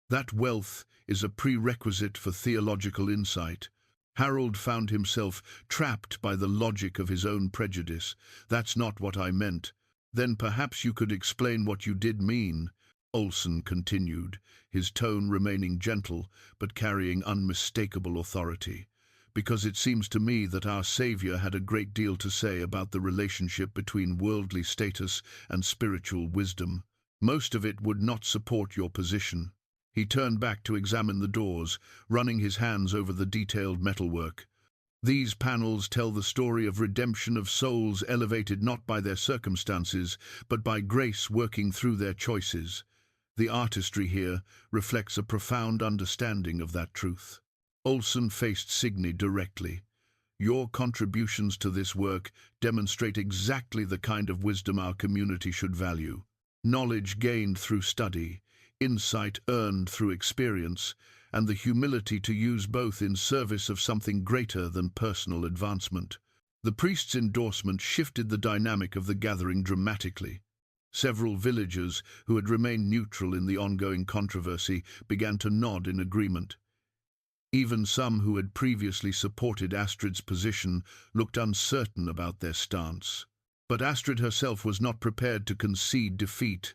Speaker 1: That wealth is a prerequisite for theological insight." Harold found himself trapped by the logic of his own prejudice. "That's not what I meant." "Then perhaps you could explain what you did mean," Olsen continued, his tone remaining gentle but carrying unmistakable authority. "Because it seems to me that our Savior had a great deal to say about the relationship between worldly status and spiritual wisdom. Most of it would not support your position." He turned back to examine the doors, running his hands over the detailed metalwork. "These panels tell the story of redemption of souls elevated not by their circumstances, but by grace working through their choices. The artistry here reflects a profound understanding of that truth." Olsen faced Signe directly. "Your contributions to this work demonstrate exactly the kind of wisdom our community should value. Knowledge gained through study, insight earned through experience, and the humility to use both in service of something greater than personal advancement." The priest's endorsement shifted the dynamic of the gathering dramatically. Several villagers, who had remained neutral in the ongoing controversy, began to nod in agreement. Even some who had previously supported Astrid's position looked uncertain about their stance. But Astrid herself was not prepared to concede defeat.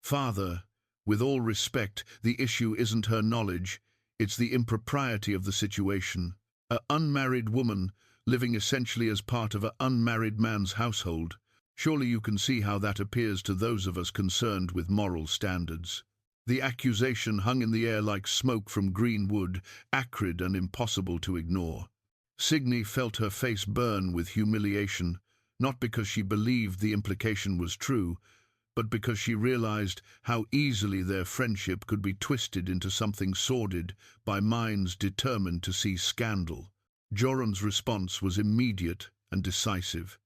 Speaker 1: "Father, with all respect, the issue isn't her knowledge, it's the impropriety of the situation. An unmarried woman living essentially as part of an unmarried man's household. Surely you can see how that appears to those of us concerned with moral standards." The accusation hung in the air like smoke from green wood, acrid and impossible to ignore. Signe felt her face burn with humiliation, not because she believed the implication was true, but because she realized how easily their friendship could be twisted into something sordid by minds determined to see scandal. Jorund's response was immediate and decisive.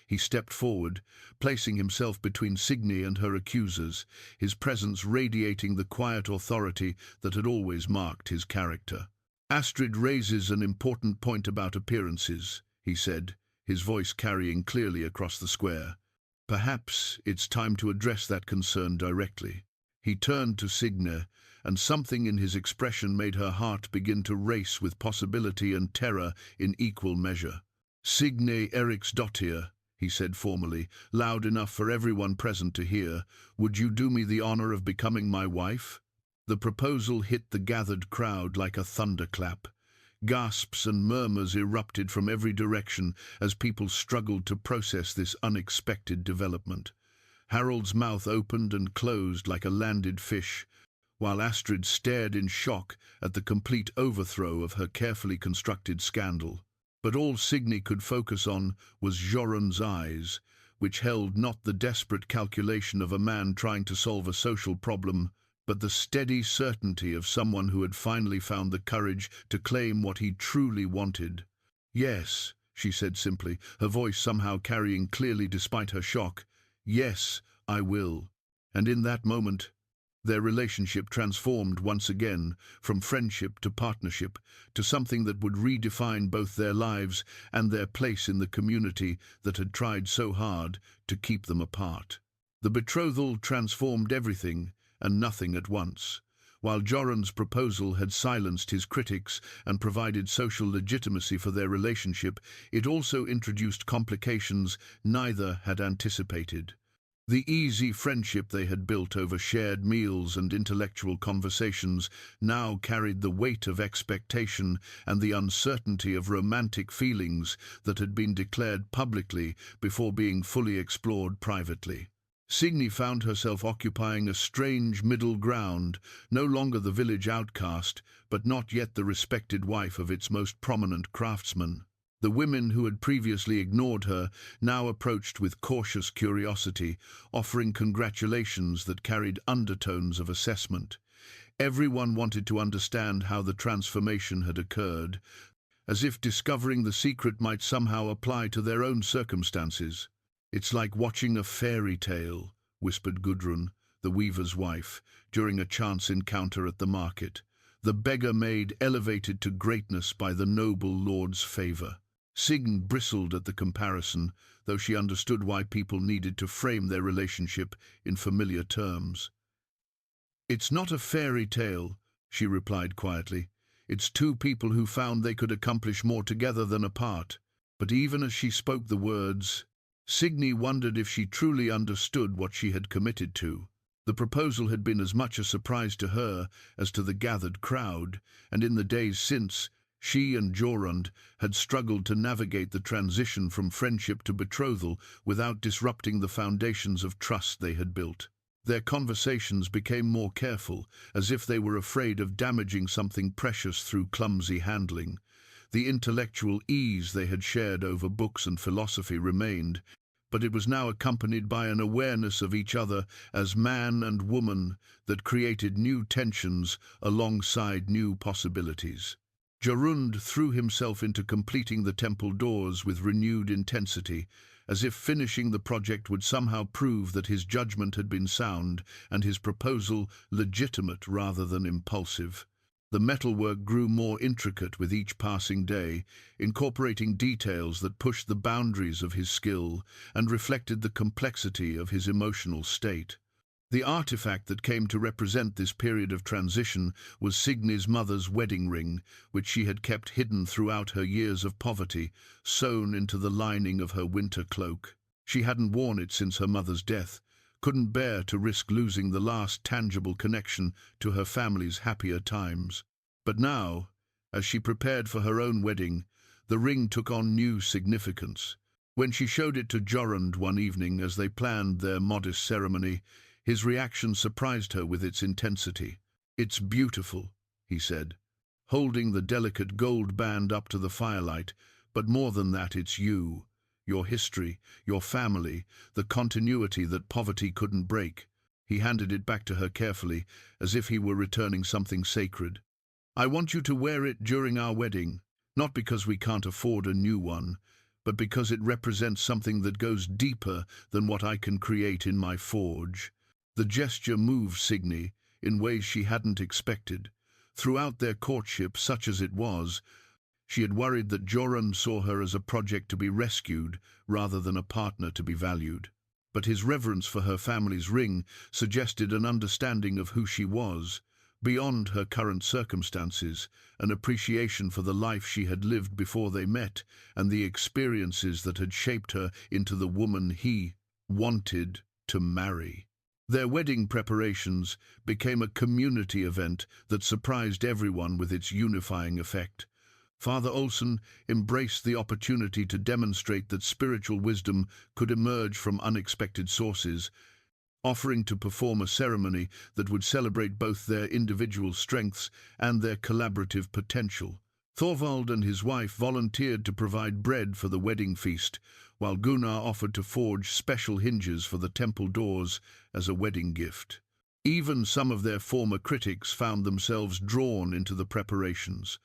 Speaker 1: He stepped forward, placing himself between Signe and her accusers, his presence radiating the quiet authority that had always marked his character. "Astrid raises an important point about appearances," he said, his voice carrying clearly across the square. "Perhaps it's time to address that concern directly." He turned to Signe, and something in his expression made her heart begin to race with possibility and terror in equal measure. "Signe Eriksdottir," he said formally, loud enough for everyone present to hear, "would you do me the honor of becoming my wife?" The proposal hit the gathered crowd like a thunderclap. Gasps and murmurs erupted from every direction as people struggled to process this unexpected development. Harold's mouth opened and closed like a landed fish, while Astrid stared in shock at the complete overthrow of her carefully constructed scandal. But all Signe could focus on was Jorund's eyes, which held not the desperate calculation of a man trying to solve a social problem, but the steady certainty of someone who had finally found the courage to claim what he truly wanted. "Yes," she said simply, her voice somehow carrying clearly despite her shock. "Yes, I will." And in that moment, Their relationship transformed once again from friendship to partnership to something that would redefine both their lives and their place in the community that had tried so hard to keep them apart. The betrothal transformed everything and nothing at once. While Jorund's proposal had silenced his critics and provided social legitimacy for their relationship, it also introduced complications neither had anticipated. The easy friendship they had built over shared meals and intellectual conversations now carried the weight of expectation and the uncertainty of romantic feelings that had been declared publicly before being fully explored privately. Signe found herself occupying a strange middle ground, no longer the village outcast, but not yet the respected wife of its most prominent craftsman. The women who had previously ignored her now approached with cautious curiosity, offering congratulations that carried undertones of assessment. Everyone wanted to understand how the transformation had occurred, as if discovering the secret might somehow apply to their own circumstances. "It's like watching a fairy tale," whispered Gudrun, the weaver's wife, during a chance encounter at the market. "The beggar maid elevated to greatness by the noble lord's favor." Signe bristled at the comparison, though she understood why people needed to frame their relationship in familiar terms. "It's not a fairy tale," she replied quietly. "It's two people who found they could accomplish more together than apart." But even as she spoke the words, Signe wondered if she truly understood what she had committed to. The proposal had been as much a surprise to her as to the gathered crowd, and in the days since, she and Jorund had struggled to navigate the transition from friendship to betrothal without disrupting the foundations of trust they had built. Their conversations became more careful, as if they were afraid of damaging something precious through clumsy handling. The intellectual ease they had shared over books and philosophy remained, but it was now accompanied by an awareness of each other as man and woman that created new tensions alongside new possibilities. Jorund threw himself into completing the temple doors with renewed intensity, as if finishing the project would somehow prove that his judgment had been sound and his proposal legitimate rather than impulsive. The metalwork grew more intricate with each passing day, incorporating details that pushed the boundaries of his skill and reflected the complexity of his emotional state. The artifact that came to represent this period of transition was Signe's mother's wedding ring, which she had kept hidden throughout her years of poverty, sewn into the lining of her winter cloak. She hadn't worn it since her mother's death, couldn't bear to risk losing the last tangible connection to her family's happier times. But now, as she prepared for her own wedding, the ring took on new significance. When she showed it to Jorund one evening as they planned their modest ceremony, his reaction surprised her with its intensity. "It's beautiful," he said, holding the delicate gold band up to the firelight, "but more than that, it's you, your history, your family, the continuity that poverty couldn't break." He handed it back to her carefully, as if he were returning something sacred. "I want you to wear it during our wedding, not because we can't afford a new one, but because it represents something that goes deeper than what I can create in my forge." The gesture moved Signe in ways she hadn't expected. Throughout their courtship, such as it was, she had worried that Jorund saw her as a project to be rescued rather than a partner to be valued. But his reverence for her family's ring suggested an understanding of who she was, beyond her current circumstances, an appreciation for the life she had lived before they met and the experiences that had shaped her into the woman he wanted to marry. Their wedding preparations became a community event that surprised everyone with its unifying effect. Father Olsen embraced the opportunity to demonstrate that spiritual wisdom could emerge from unexpected sources, offering to perform a ceremony that would celebrate both their individual strengths and their collaborative potential. Thorvald and his wife volunteered to provide bread for the wedding feast, while Gunnar offered to forge special hinges for the temple doors as a wedding gift. Even some of their former critics found themselves drawn into the preparations.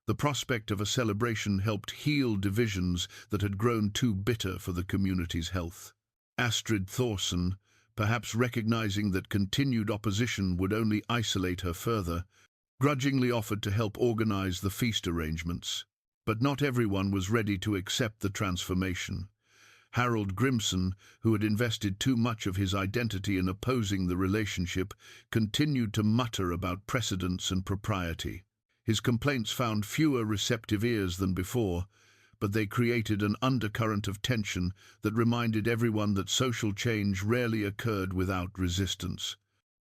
Speaker 1: The prospect of a celebration helped heal divisions that had grown too bitter for the community's health. Astrid Thorson, perhaps recognizing that continued opposition would only isolate her further, grudgingly offered to help organize the feast arrangements. But not everyone was ready to accept the transformation. Harold Grimson, who had invested too much of his identity in opposing the relationship, continued to mutter about precedence and propriety. His complaints found fewer receptive ears than before, but they created an undercurrent of tension that reminded everyone that social change rarely occurred without resistance.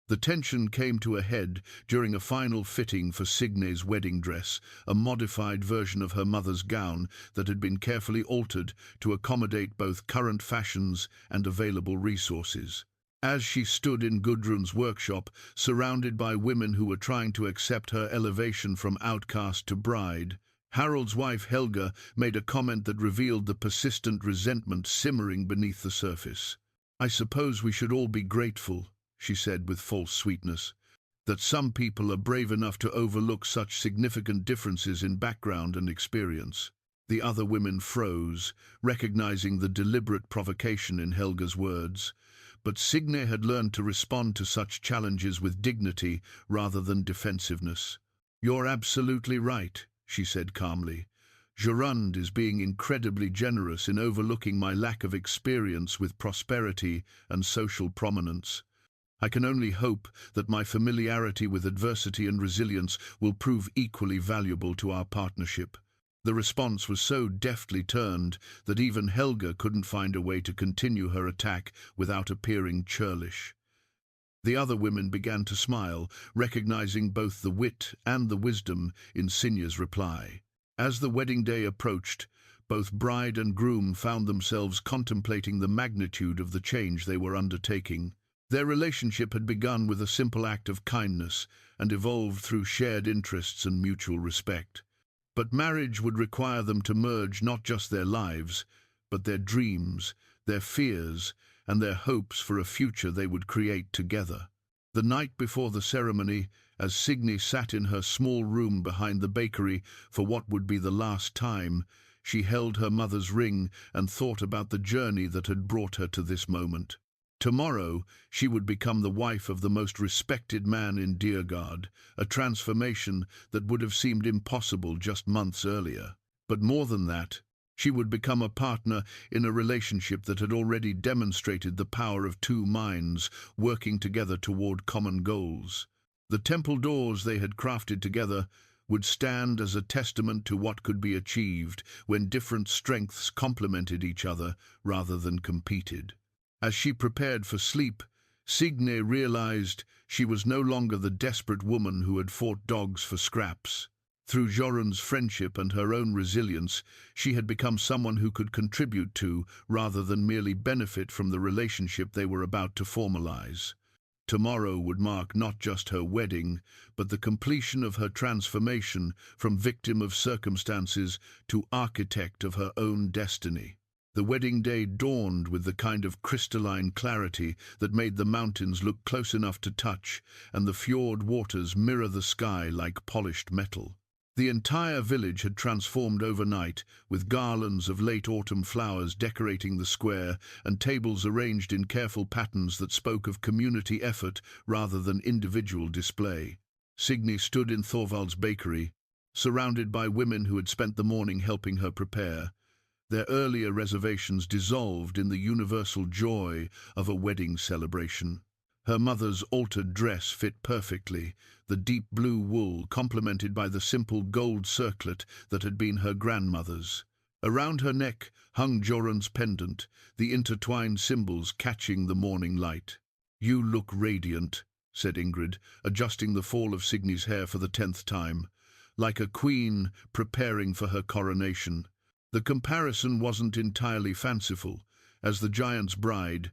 Speaker 1: The tension came to a head during a final fitting for Signe's wedding dress, a modified version of her mother's gown that had been carefully altered to accommodate both current fashions and available resources. As she stood in Gudrun's workshop, surrounded by women who were trying to accept her elevation from outcast to bride, Harold's wife Helga made a comment that revealed the persistent resentment simmering beneath the surface. "I suppose we should all be grateful," she said with false sweetness, "that some people are brave enough to overlook such significant differences in background and experience." The other women froze, recognizing the deliberate provocation in Helga's words. But Signe had learned to respond to such challenges with dignity rather than defensiveness. "You're absolutely right," she said calmly. "Jorund is being incredibly generous in overlooking my lack of experience with prosperity and social prominence. I can only hope that my familiarity with adversity and resilience will prove equally valuable to our partnership." The response was so deftly turned that even Helga couldn't find a way to continue her attack without appearing churlish. The other women began to smile, recognizing both the wit and the wisdom in Signe's reply. As the wedding day approached, both bride and groom found themselves contemplating the magnitude of the change they were undertaking. Their relationship had begun with a simple act of kindness and evolved through shared interests and mutual respect. But marriage would require them to merge not just their lives, but their dreams, their fears, and their hopes for a future they would create together. The night before the ceremony, as Signe sat in her small room behind the bakery for what would be the last time, she held her mother's ring and thought about the journey that had brought her to this moment. Tomorrow, she would become the wife of the most respected man in Dyrgard, a transformation that would have seemed impossible just months earlier. But more than that, she would become a partner in a relationship that had already demonstrated the power of two minds working together toward common goals. The temple doors they had crafted together would stand as a testament to what could be achieved when different strengths complemented each other rather than competed. As she prepared for sleep, Signe realized she was no longer the desperate woman who had fought dogs for scraps. Through Jorund's friendship and her own resilience, she had become someone who could contribute to, rather than merely benefit from the relationship they were about to formalize. Tomorrow would mark not just her wedding, but the completion of her transformation from victim of circumstances to architect of her own destiny. The wedding day dawned with the kind of crystalline clarity that made the mountains look close enough to touch and the fjord waters mirror the sky like polished metal. The entire village had transformed overnight, with garlands of late autumn flowers decorating the square and tables arranged in careful patterns that spoke of community effort rather than individual display. Signe stood in Thorvald's bakery, surrounded by women who had spent the morning helping her prepare. Their earlier reservations dissolved in the universal joy of a wedding celebration. Her mother's altered dress fit perfectly, the deep blue wool complemented by the simple gold circlet that had been her grandmother's. Around her neck hung Jorund's pendant, the intertwined symbols catching the morning light. "You look radiant," said Ingrid, adjusting the fall of Signe's hair for the 10th time, like a queen preparing for her coronation. The comparison wasn't entirely fanciful. As the giant's bride,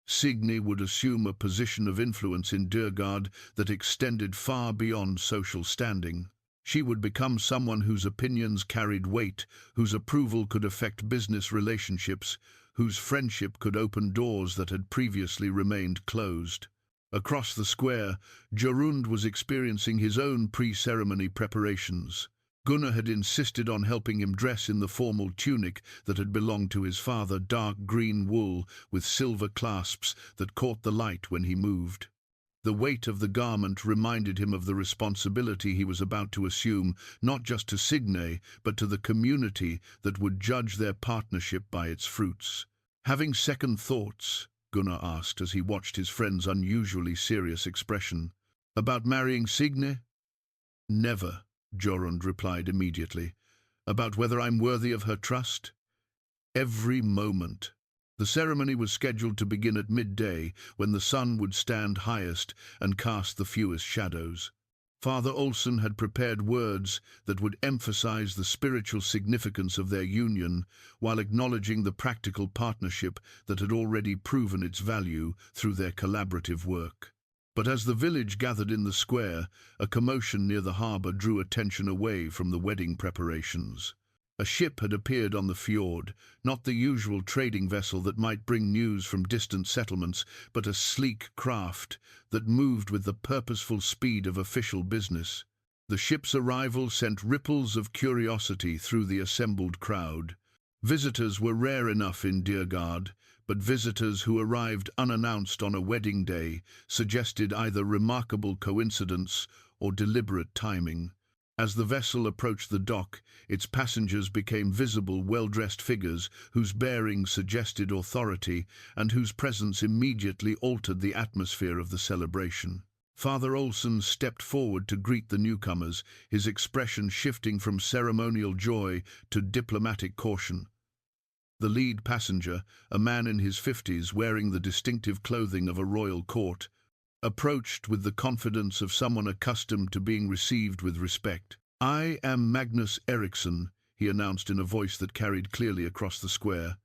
Speaker 1: Signe would assume a position of influence in Dyrgard that extended far beyond social standing. She would become someone whose opinions carried weight, whose approval could affect business relationships, whose friendship could open doors that had previously remained closed. Across the square, Jorund was experiencing his own pre-ceremony preparations. Gunnar had insisted on helping him dress in the formal tunic that had belonged to his father, dark green wool with silver clasps that caught the light when he moved. The weight of the garment reminded him of the responsibility he was about to assume, not just to Signe, but to the community that would judge their partnership by its fruits. Having second thoughts, Gunnar asked as he watched his friend's unusually serious expression. About marrying Signe? Never, Jorund replied immediately. About whether I'm worthy of her trust? Every moment. The ceremony was scheduled to begin at midday, when the sun would stand highest and cast the fewest shadows. Father Olsen had prepared words that would emphasize the spiritual significance of their union, while acknowledging the practical partnership that had already proven its value through their collaborative work. But as the village gathered in the square, a commotion near the harbour drew attention away from the wedding preparations. A ship had appeared on the fjord, not the usual trading vessel that might bring news from distant settlements, but a sleek craft that moved with the purposeful speed of official business. The ship's arrival sent ripples of curiosity through the assembled crowd. Visitors were rare enough in Dyrgard, but visitors who arrived unannounced on a wedding day suggested either remarkable coincidence or deliberate timing. As the vessel approached the dock, its passengers became visible, well-dressed figures whose bearing suggested authority and whose presence immediately altered the atmosphere of the celebration. Father Olsen stepped forward to greet the newcomers, his expression shifting from ceremonial joy to diplomatic caution. The lead passenger, a man in his 50s wearing the distinctive clothing of a royal court, approached with the confidence of someone accustomed to being received with respect. "I am Magnus Eriksson," he announced in a voice that carried clearly across the square.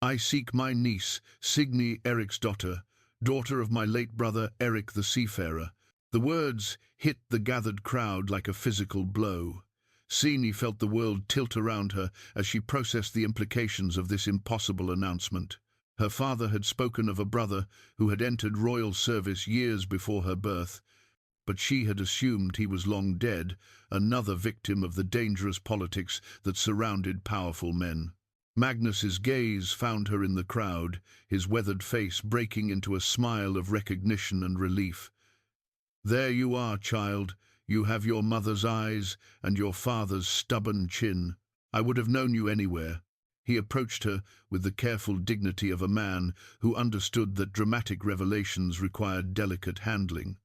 Speaker 1: "I seek my niece, Signe Eriksdotter, daughter of my late brother Eric the Seafarer." The words hit the gathered crowd like a physical blow. Signe felt the world tilt around her as she processed the implications of this impossible announcement. Her father had spoken of a brother who had entered royal service years before her birth, but she had assumed he was long dead, another victim of the dangerous politics that surrounded powerful men. Magnus's gaze found her in the crowd, his weathered face breaking into a smile of recognition and relief. "There you are, child. You have your mother's eyes and your father's stubborn chin. I would have known you anywhere." He approached her with the careful dignity of a man who understood that dramatic revelations required delicate handling.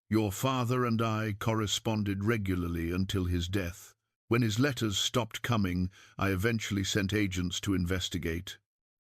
Speaker 1: "Your father and I corresponded regularly until his death. When his letters stopped coming, I eventually sent agents to investigate.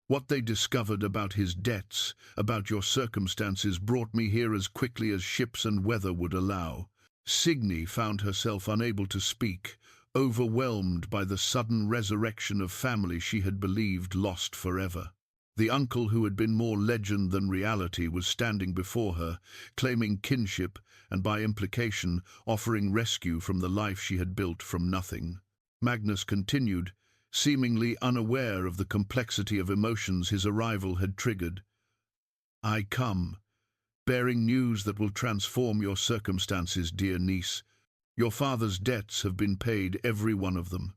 Speaker 1: What they discovered about his debts, about your circumstances, brought me here as quickly as ships and weather would allow." Signe found herself unable to speak, overwhelmed by the sudden resurrection of family she had believed lost forever. The uncle who had been more legend than reality was standing before her, claiming kinship and by implication offering rescue from the life she had built from nothing. Magnus continued, seemingly unaware of the complexity of emotions his arrival had triggered. "I come, bearing news that will transform your circumstances, dear niece. Your father's debts have been paid, every one of them.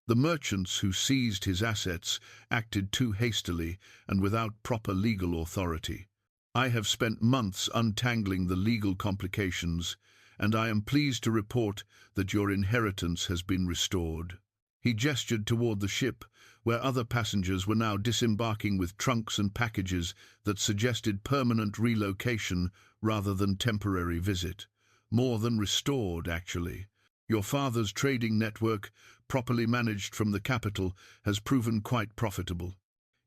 Speaker 1: The merchants who seized his assets acted too hastily and without proper legal authority. I have spent months untangling the legal complications, and I am pleased to report that your inheritance has been restored." He gestured toward the ship, where other passengers were now disembarking with trunks and packages that suggested permanent relocation rather than temporary visit. More than restored, actually. Your father's trading network, properly managed from the capital, has proven quite profitable.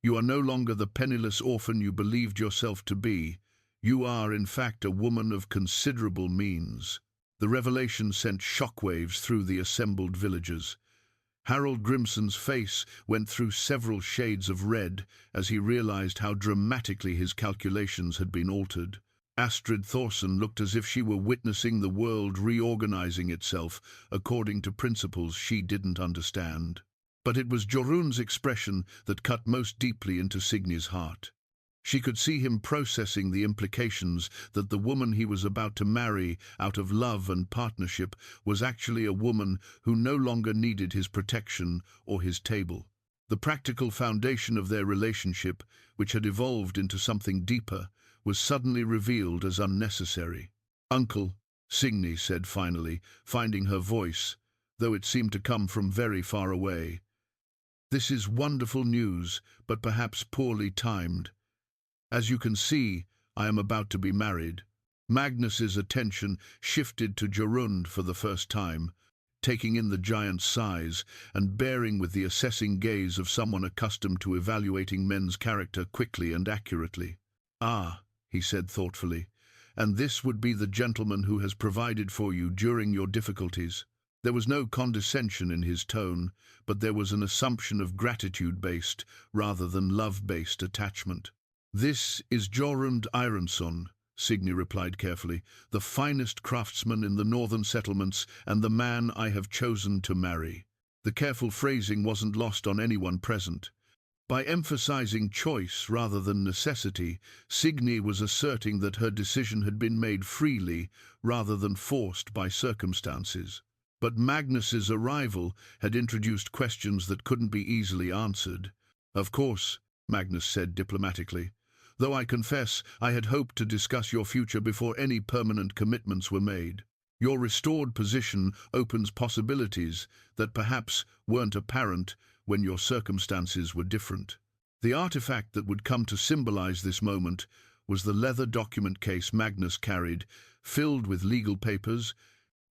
Speaker 1: You are no longer the penniless orphan you believed yourself to be. You are, in fact, a woman of considerable means. The revelation sent shockwaves through the assembled villagers. Harold Grimson's face went through several shades of red as he realized how dramatically his calculations had been altered. Astrid Thorson looked as if she were witnessing the world reorganizing itself according to principles she didn't understand. But it was Jorund's expression that cut most deeply into Signe's heart. She could see him processing the implications that the woman he was about to marry out of love and partnership was actually a woman who no longer needed his protection or his table. The practical foundation of their relationship, which had evolved into something deeper, was suddenly revealed as unnecessary. "Uncle," Signe said finally, finding her voice, though it seemed to come from very far away. "This is wonderful news, but perhaps poorly timed. As you can see, I am about to be married." Magnus's attention shifted to Jorund for the first time, taking in the giant's size and bearing with the assessing gaze of someone accustomed to evaluating men's character quickly and accurately. "Ah," he said thoughtfully, "and this would be the gentleman who has provided for you during your difficulties." There was no condescension in his tone, but there was an assumption of gratitude-based rather than love-based attachment. "This is Jorund Ironsson," Signe replied carefully, "the finest craftsman in the northern settlements and the man I have chosen to marry." The careful phrasing wasn't lost on anyone present. By emphasizing choice rather than necessity, Signe was asserting that her decision had been made freely rather than forced by circumstances. But Magnus's arrival had introduced questions that couldn't be easily answered. "Of course," Magnus said diplomatically, "though I confess I had hoped to discuss your future before any permanent commitments were made. Your restored position opens possibilities that perhaps weren't apparent when your circumstances were different." The artifact that would come to symbolize this moment was the leather document case Magnus carried, filled with legal papers,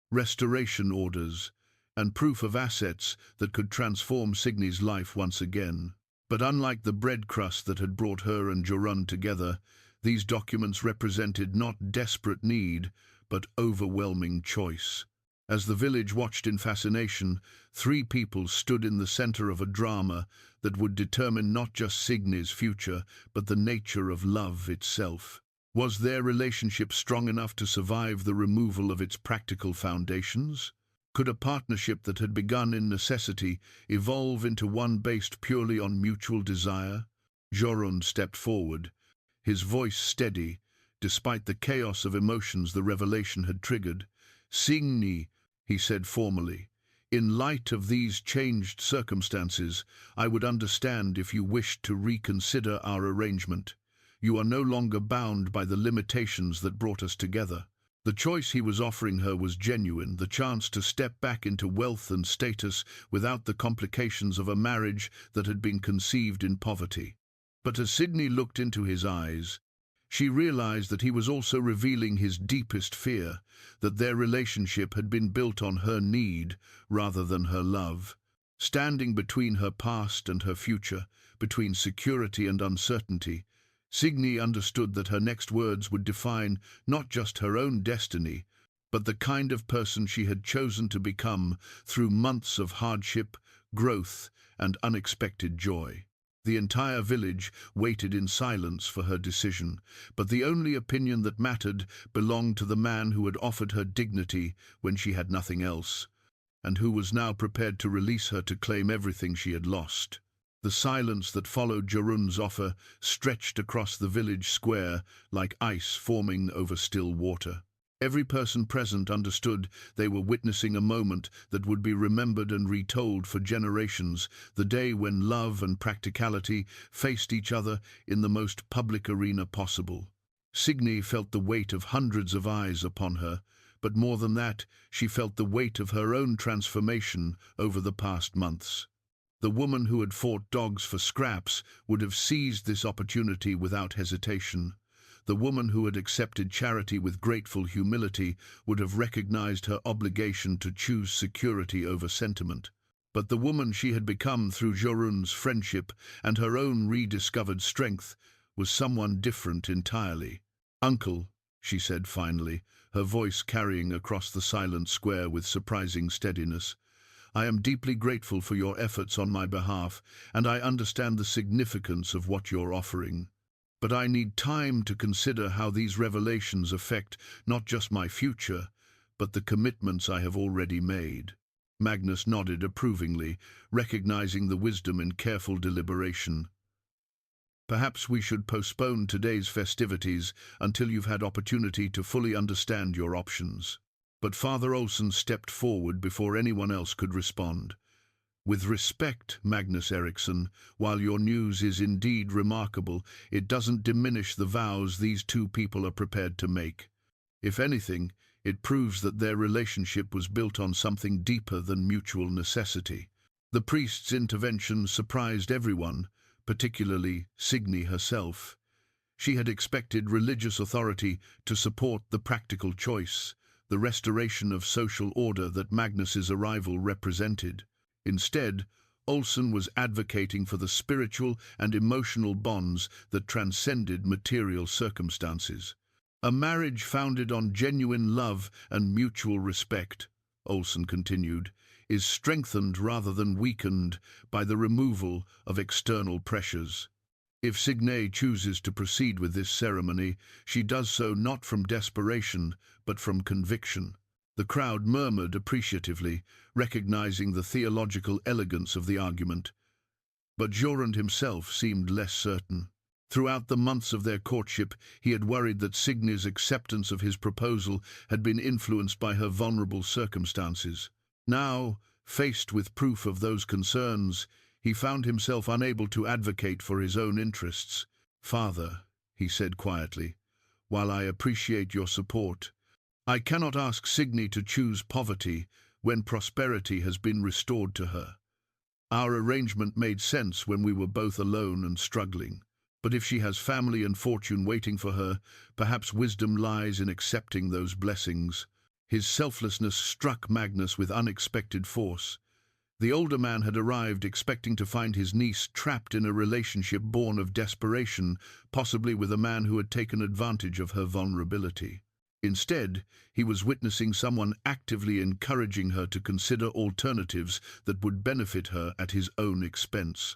Speaker 1: restoration orders, and proof of assets that could transform Signe's life once again. But unlike the bread crust that had brought her and Jorund together, these documents represented not desperate need, but overwhelming choice. As the village watched in fascination, three people stood in the center of a drama that would determine not just Signe's future, but the nature of love itself. Was their relationship strong enough to survive the removal of its practical foundations? Could a partnership that had begun in necessity evolve into one based purely on mutual desire? Jorund stepped forward, his voice steady, despite the chaos of emotions the revelation had triggered. "Signe," he said formally, "in light of these changed circumstances, I would understand if you wished to reconsider our arrangement. You are no longer bound by the limitations that brought us together." The choice he was offering her was genuine, the chance to step back into wealth and status without the complications of a marriage that had been conceived in poverty. But as Signe looked into his eyes, she realized that he was also revealing his deepest fear, that their relationship had been built on her need rather than her love. Standing between her past and her future, between security and uncertainty, Signe understood that her next words would define not just her own destiny, but the kind of person she had chosen to become through months of hardship, growth, and unexpected joy. The entire village waited in silence for her decision, but the only opinion that mattered belonged to the man who had offered her dignity when she had nothing else, and who was now prepared to release her to claim everything she had lost. The silence that followed Jorund's offer stretched across the village square like ice forming over still water. Every person present understood they were witnessing a moment that would be remembered and retold for generations, the day when love and practicality faced each other in the most public arena possible. Signe felt the weight of hundreds of eyes upon her, but more than that, she felt the weight of her own transformation over the past months. The woman who had fought dogs for scraps would have seized this opportunity without hesitation. The woman who had accepted charity with grateful humility would have recognized her obligation to choose security over sentiment. But the woman she had become through Jorund's friendship and her own rediscovered strength was someone different entirely. "Uncle," she said finally, her voice carrying across the silent square with surprising steadiness, "I am deeply grateful for your efforts on my behalf, and I understand the significance of what you're offering. But I need time to consider how these revelations affect not just my future, but the commitments I have already made." Magnus nodded approvingly, recognizing the wisdom in careful deliberation. Perhaps we should postpone today's festivities until you've had opportunity to fully understand your options. But Father Olsen stepped forward before anyone else could respond. With respect, Magnus Eriksson, while your news is indeed remarkable, it doesn't diminish the vows these two people are prepared to make. If anything, it proves that their relationship was built on something deeper than mutual necessity. The priest's intervention surprised everyone, particularly Signe herself. She had expected religious authority to support the practical choice, the restoration of social order that Magnus's arrival represented. Instead, Olsen was advocating for the spiritual and emotional bonds that transcended material circumstances. A marriage founded on genuine love and mutual respect, Olsen continued, is strengthened rather than weakened by the removal of external pressures. If Signe chooses to proceed with this ceremony, she does so not from desperation, but from conviction. The crowd murmured appreciatively, recognizing the theological elegance of the argument. But Jorund himself seemed less certain. Throughout the months of their courtship, he had worried that Signe's acceptance of his proposal had been influenced by her vulnerable circumstances. Now, faced with proof of those concerns, he found himself unable to advocate for his own interests. "Father," he said quietly, "while I appreciate your support, I cannot ask Signe to choose poverty when prosperity has been restored to her. Our arrangement made sense when we were both alone and struggling. But if she has family and fortune waiting for her, perhaps wisdom lies in accepting those blessings." His selflessness struck Magnus with unexpected force. The older man had arrived expecting to find his niece trapped in a relationship born of desperation, possibly with a man who had taken advantage of her vulnerability. Instead, he was witnessing someone actively encouraging her to consider alternatives that would benefit her at his own expense.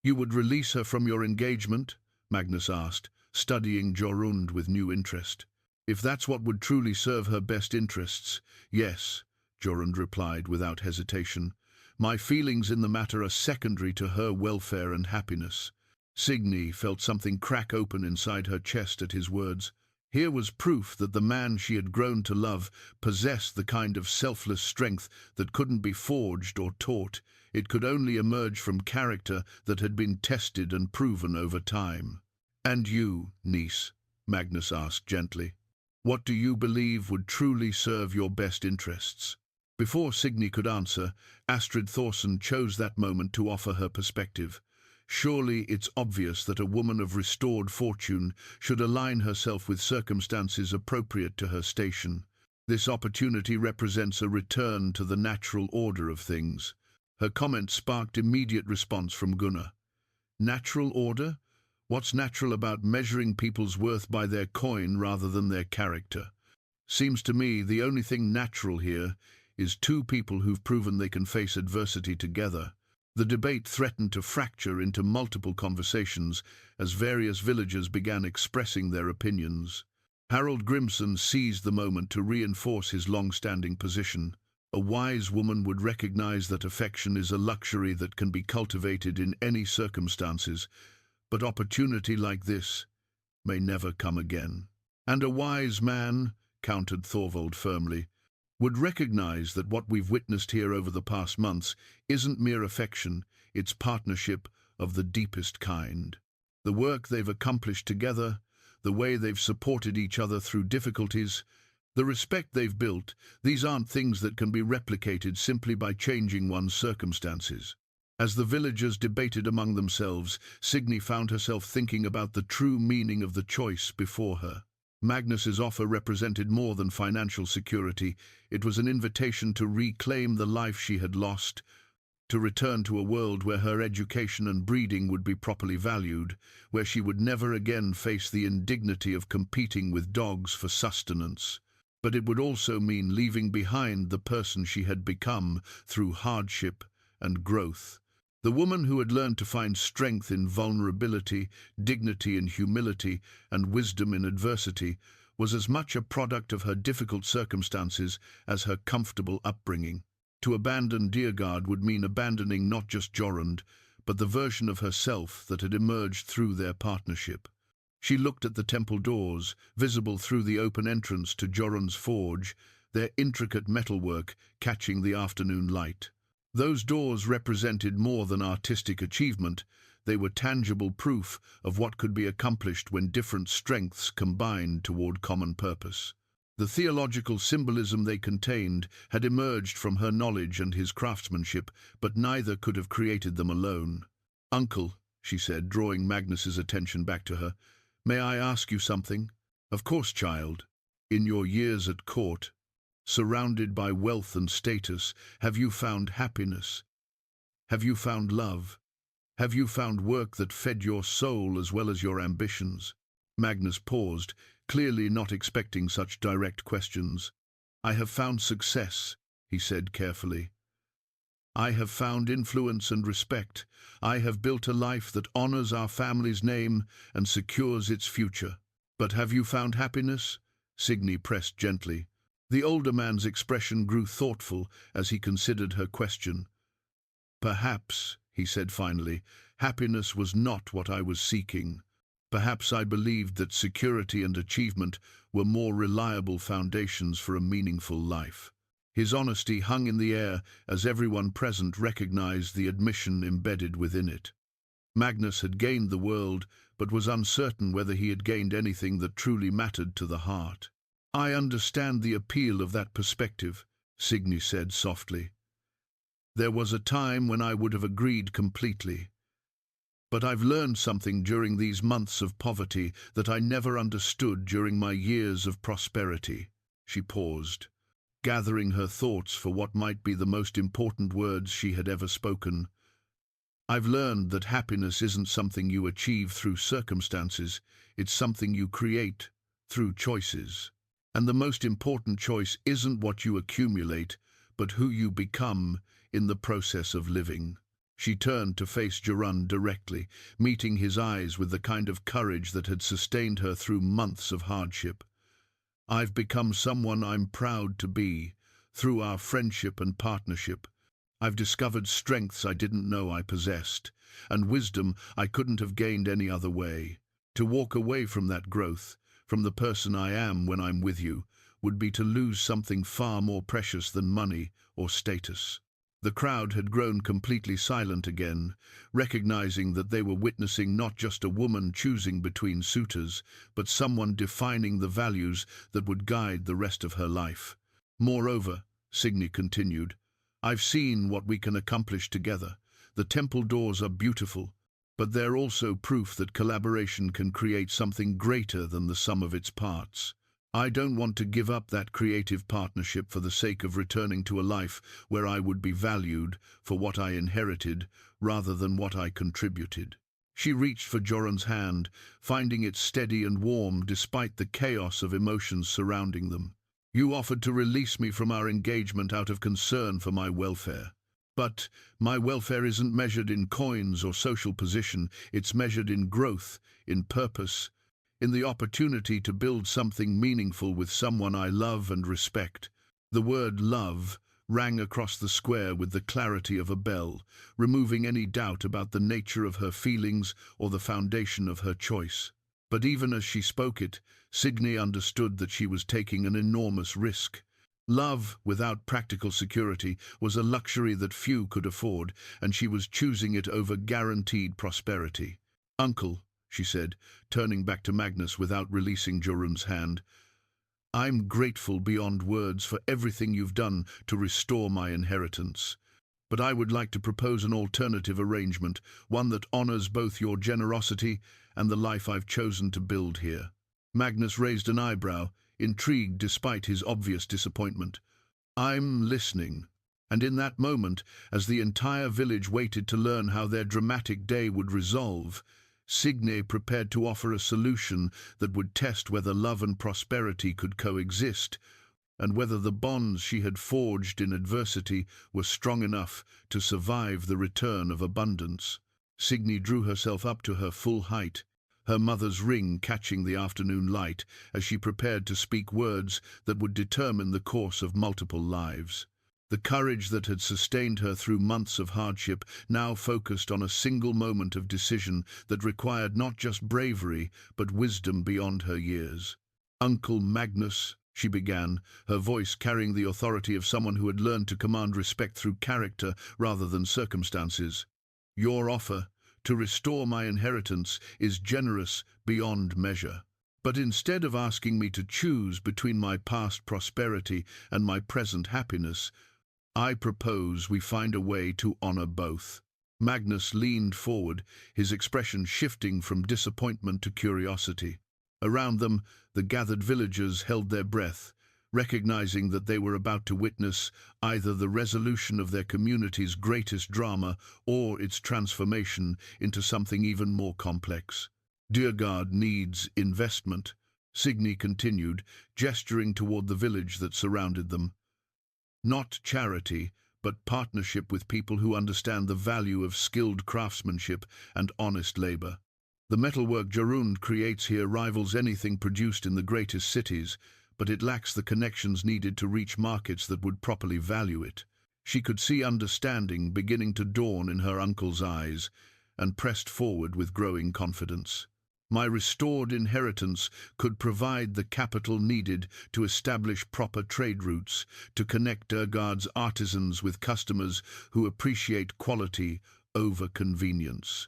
Speaker 1: "You would release her from your engagement?" Magnus asked, studying Jorund with new interest. "If that's what would truly serve her best interests, yes," Jorund replied without hesitation. "My feelings in the matter are secondary to her welfare and happiness." Signe felt something crack open inside her chest at his words. Here was proof that the man she had grown to love possessed the kind of selfless strength that couldn't be forged or taught. It could only emerge from character that had been tested and proven over time. "And you, niece?" Magnus asked gently. "What do you believe would truly serve your best interests?" Before Signe could answer, Astrid Thorson chose that moment to offer her perspective. Surely it's obvious that a woman of restored fortune should align herself with circumstances appropriate to her station. This opportunity represents a return to the natural order of things. Her comment sparked immediate response from Gunnar. "Natural order? What's natural about measuring people's worth by their coin rather than their character? Seems to me the only thing natural here is two people who've proven they can face adversity together." The debate threatened to fracture into multiple conversations as various villagers began expressing their opinions. Harold Grimson seized the moment to reinforce his long-standing position. A wise woman would recognize that affection is a luxury that can be cultivated in any circumstances, but opportunity like this may never come again. "And a wise man," countered Thorvald firmly, "would recognize that what we've witnessed here over the past months isn't mere affection, it's partnership of the deepest kind. The work they've accomplished together, the way they've supported each other through difficulties, the respect they've built, these aren't things that can be replicated simply by changing one's circumstances." As the villagers debated among themselves, Signe found herself thinking about the true meaning of the choice before her. Magnus's offer represented more than financial security. It was an invitation to reclaim the life she had lost, to return to a world where her education and breeding would be properly valued, where she would never again face the indignity of competing with dogs for sustenance. But it would also mean leaving behind the person she had become through hardship and growth. The woman who had learned to find strength in vulnerability, dignity in humility, and wisdom in adversity was as much a product of her difficult circumstances as her comfortable upbringing. To abandon Dyrgard would mean abandoning not just Jorund, but the version of herself that had emerged through their partnership. She looked at the temple doors, visible through the open entrance to Jorund's forge, their intricate metalwork catching the afternoon light. Those doors represented more than artistic achievement. They were tangible proof of what could be accomplished when different strengths combined toward common purpose. The theological symbolism they contained had emerged from her knowledge and his craftsmanship, but neither could have created them alone. "Uncle," she said, drawing Magnus's attention back to her, "may I ask you something?" "Of course, child. In your years at court, surrounded by wealth and status, have you found happiness? Have you found love? Have you found work that fed your soul as well as your ambitions?" Magnus paused, clearly not expecting such direct questions. "I have found success," he said carefully. "I have found influence and respect. I have built a life that honors our family's name and secures its future." "But have you found happiness?" Signe pressed gently. The older man's expression grew thoughtful as he considered her question. "Perhaps," he said finally, "happiness was not what I was seeking. Perhaps I believed that security and achievement were more reliable foundations for a meaningful life." His honesty hung in the air as everyone present recognized the admission embedded within it. Magnus had gained the world, but was uncertain whether he had gained anything that truly mattered to the heart. "I understand the appeal of that perspective," Signe said softly. "There was a time when I would have agreed completely. But I've learned something during these months of poverty that I never understood during my years of prosperity." She paused, gathering her thoughts for what might be the most important words she had ever spoken. "I've learned that happiness isn't something you achieve through circumstances, it's something you create through choices. And the most important choice isn't what you accumulate, but who you become in the process of living." She turned to face Jorund directly, meeting his eyes with the kind of courage that had sustained her through months of hardship. "I've become someone I'm proud to be, through our friendship and partnership. I've discovered strengths I didn't know I possessed, and wisdom I couldn't have gained any other way. To walk away from that growth, from the person I am when I'm with you, would be to lose something far more precious than money or status." The crowd had grown completely silent again, recognizing that they were witnessing not just a woman choosing between suitors, but someone defining the values that would guide the rest of her life. "Moreover," Signe continued, "I've seen what we can accomplish together. The temple doors are beautiful, but they're also proof that collaboration can create something greater than the sum of its parts. I don't want to give up that creative partnership for the sake of returning to a life where I would be valued for what I inherited rather than what I contributed." She reached for Jorund's hand, finding it steady and warm despite the chaos of emotions surrounding them. "You offered to release me from our engagement out of concern for my welfare. But my welfare isn't measured in coins or social position, it's measured in growth, in purpose, in the opportunity to build something meaningful with someone I love and respect." The word love rang across the square with the clarity of a bell, removing any doubt about the nature of her feelings or the foundation of her choice. But even as she spoke it, Signe understood that she was taking an enormous risk. Love without practical security was a luxury that few could afford, and she was choosing it over guaranteed prosperity. "Uncle," she said, turning back to Magnus without releasing Jorund's hand, "I'm grateful beyond words for everything you've done to restore my inheritance. But I would like to propose an alternative arrangement, one that honors both your generosity and the life I've chosen to build here." Magnus raised an eyebrow, intrigued despite his obvious disappointment. "I'm listening." And in that moment, as the entire village waited to learn how their dramatic day would resolve, Signe prepared to offer a solution that would test whether love and prosperity could coexist, and whether the bonds she had forged in adversity were strong enough to survive the return of abundance. Signe drew herself up to her full height, her mother's ring catching the afternoon light as she prepared to speak words that would determine the course of multiple lives. The courage that had sustained her through months of hardship now focused on a single moment of decision that required not just bravery, but wisdom beyond her years. "Uncle Magnus," she began, her voice carrying the authority of someone who had learned to command respect through character rather than circumstances. "Your offer to restore my inheritance is generous beyond measure. But instead of asking me to choose between my past prosperity and my present happiness, I propose we find a way to honor both." Magnus leaned forward, his expression shifting from disappointment to curiosity. Around them, the gathered villagers held their breath, recognizing that they were about to witness either the resolution of their community's greatest drama or its transformation into something even more complex. "Dyrgard needs investment," Signe continued, gesturing toward the village that surrounded them. "Not charity, but partnership with people who understand the value of skilled craftsmanship and honest labor. The metalwork Jorund creates here rivals anything produced in the greatest cities, but it lacks the connections needed to reach markets that would properly value it." She could see understanding beginning to dawn in her uncle's eyes, and pressed forward with growing confidence. "My restored inheritance could provide the capital needed to establish proper trade routes, to connect Dyrgard's artisans with customers who appreciate quality over convenience.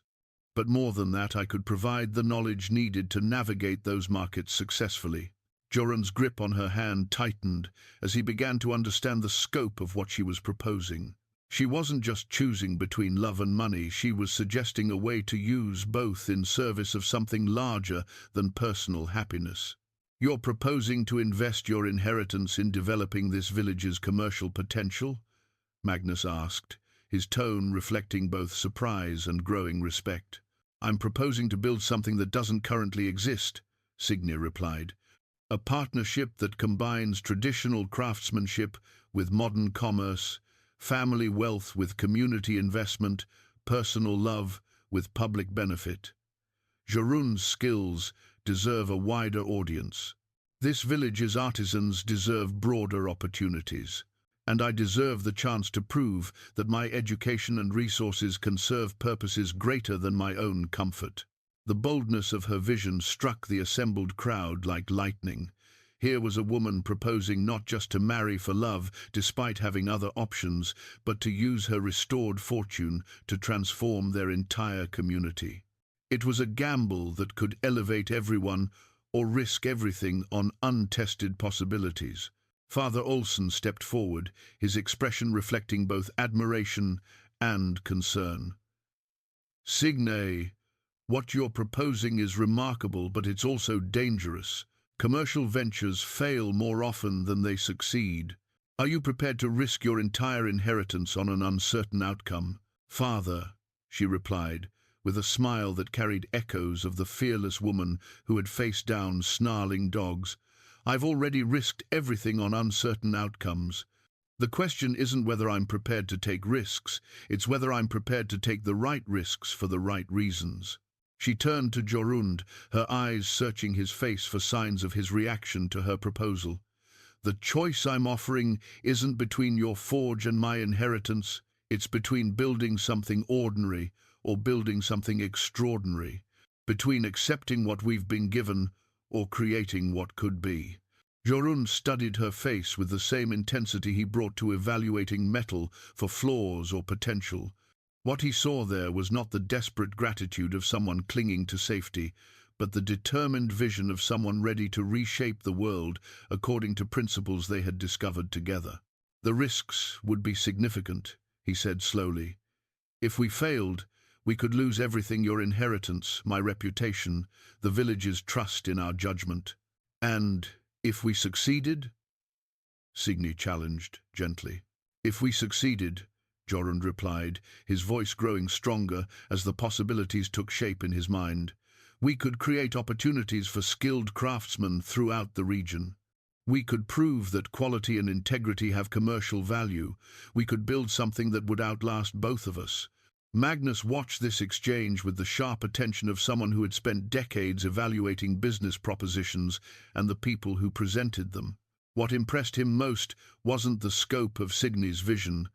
Speaker 1: But more than that, I could provide the knowledge needed to navigate those markets successfully." Jorund's grip on her hand tightened as he began to understand the scope of what she was proposing. She wasn't just choosing between love and money, she was suggesting a way to use both in service of something larger than personal happiness. "You're proposing to invest your inheritance in developing this village's commercial potential?" Magnus asked, his tone reflecting both surprise and growing respect. "I'm proposing to build something that doesn't currently exist," Signe replied. "A partnership that combines traditional craftsmanship with modern commerce, family wealth with community investment, personal love with public benefit. Jorund's skills deserve a wider audience. This village's artisans deserve broader opportunities. And I deserve the chance to prove that my education and resources can serve purposes greater than my own comfort." The boldness of her vision struck the assembled crowd like lightning. Here was a woman proposing not just to marry for love, despite having other options, but to use her restored fortune to transform their entire community. It was a gamble that could elevate everyone or risk everything on untested possibilities. Father Olsen stepped forward, his expression reflecting both admiration and concern. "Signe, what you're proposing is remarkable, but it's also dangerous. Commercial ventures fail more often than they succeed. Are you prepared to risk your entire inheritance on an uncertain outcome?" "Father," she replied, with a smile that carried echoes of the fearless woman who had faced down snarling dogs, "I've already risked everything on uncertain outcomes. The question isn't whether I'm prepared to take risks, it's whether I'm prepared to take the right risks for the right reasons." She turned to Jorund, her eyes searching his face for signs of his reaction to her proposal. "The choice I'm offering isn't between your forge and my inheritance, it's between building something ordinary or building something extraordinary, between accepting what we've been given or creating what could be." Jorund studied her face with the same intensity he brought to evaluating metal for flaws or potential. What he saw there was not the desperate gratitude of someone clinging to safety, but the determined vision of someone ready to reshape the world according to principles they had discovered together. "The risks would be significant," he said slowly. "If we failed, we could lose everything: your inheritance, my reputation, the village's trust in our judgment. And if we succeeded?" Signe challenged gently. "If we succeeded," Jorund replied, his voice growing stronger as the possibilities took shape in his mind, "we could create opportunities for skilled craftsmen throughout the region. We could prove that quality and integrity have commercial value. We could build something that would outlast both of us." Magnus watched this exchange with the sharp attention of someone who had spent decades evaluating business propositions and the people who presented them. What impressed him most wasn't the scope of Signe's vision,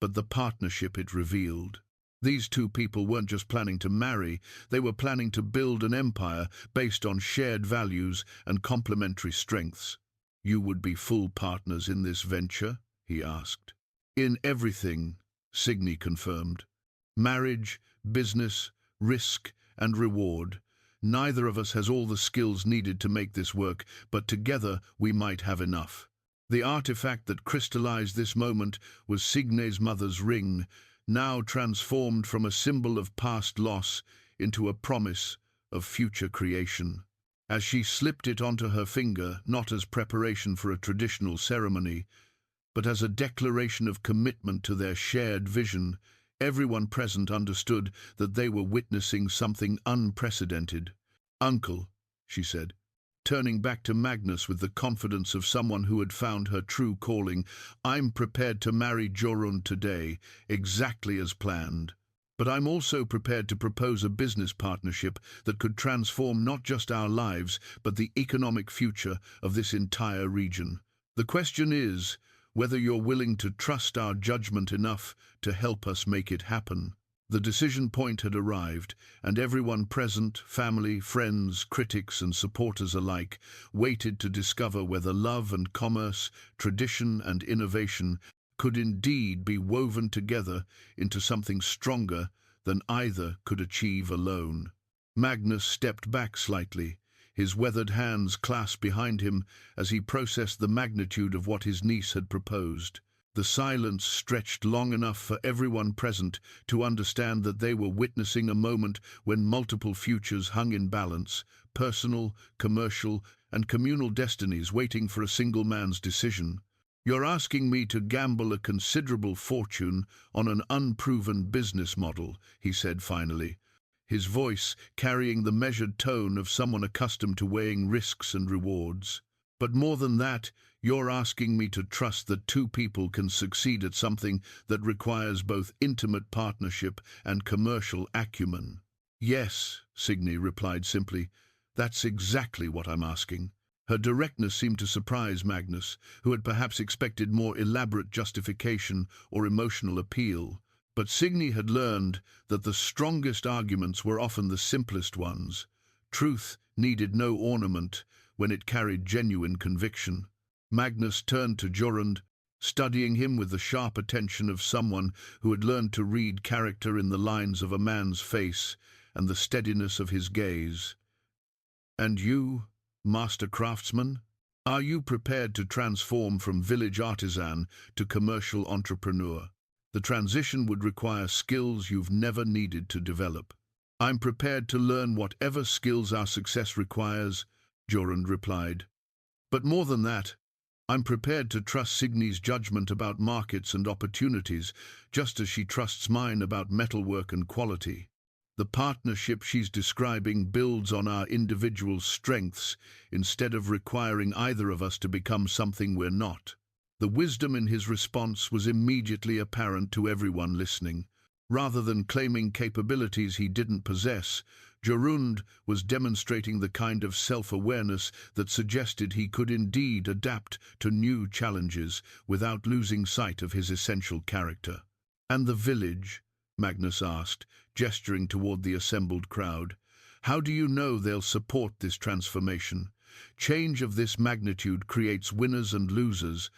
Speaker 1: but the partnership it revealed. These two people weren't just planning to marry, they were planning to build an empire based on shared values and complementary strengths. "You would be full partners in this venture?" he asked. "In everything," Signe confirmed. "Marriage, business, risk, and reward. Neither of us has all the skills needed to make this work, but together we might have enough." The artifact that crystallized this moment was Signe's mother's ring, now transformed from a symbol of past loss into a promise of future creation. As she slipped it onto her finger, not as preparation for a traditional ceremony, but as a declaration of commitment to their shared vision, everyone present understood that they were witnessing something unprecedented. "Uncle," she said, turning back to Magnus with the confidence of someone who had found her true calling, "I'm prepared to marry Jorund today, exactly as planned. But I'm also prepared to propose a business partnership that could transform not just our lives, but the economic future of this entire region. The question is whether you're willing to trust our judgment enough to help us make it happen." The decision point had arrived, and everyone present, family, friends, critics and supporters alike, waited to discover whether love and commerce, tradition and innovation could indeed be woven together into something stronger than either could achieve alone. Magnus stepped back slightly, his weathered hands clasped behind him as he processed the magnitude of what his niece had proposed. The silence stretched long enough for everyone present to understand that they were witnessing a moment when multiple futures hung in balance, personal, commercial, and communal destinies waiting for a single man's decision. "You're asking me to gamble a considerable fortune on an unproven business model," he said finally, his voice carrying the measured tone of someone accustomed to weighing risks and rewards. "But more than that, you're asking me to trust that two people can succeed at something that requires both intimate partnership and commercial acumen." "Yes," Signe replied simply, "that's exactly what I'm asking." Her directness seemed to surprise Magnus, who had perhaps expected more elaborate justification or emotional appeal. But Signe had learned that the strongest arguments were often the simplest ones. Truth needed no ornament when it carried genuine conviction. Magnus turned to Jorund, studying him with the sharp attention of someone who had learned to read character in the lines of a man's face and the steadiness of his gaze. "And you, master craftsman? Are you prepared to transform from village artisan to commercial entrepreneur? The transition would require skills you've never needed to develop." "I'm prepared to learn whatever skills our success requires," Jorund replied. "But more than that, I'm prepared to trust Signe's judgment about markets and opportunities, just as she trusts mine about metalwork and quality. The partnership she's describing builds on our individual strengths instead of requiring either of us to become something we're not." The wisdom in his response was immediately apparent to everyone listening. Rather than claiming capabilities he didn't possess, Jorund was demonstrating the kind of self-awareness that suggested he could indeed adapt to new challenges without losing sight of his essential character. "And the village?" Magnus asked, gesturing toward the assembled crowd. "How do you know they'll support this transformation? Change of this magnitude creates winners and losers,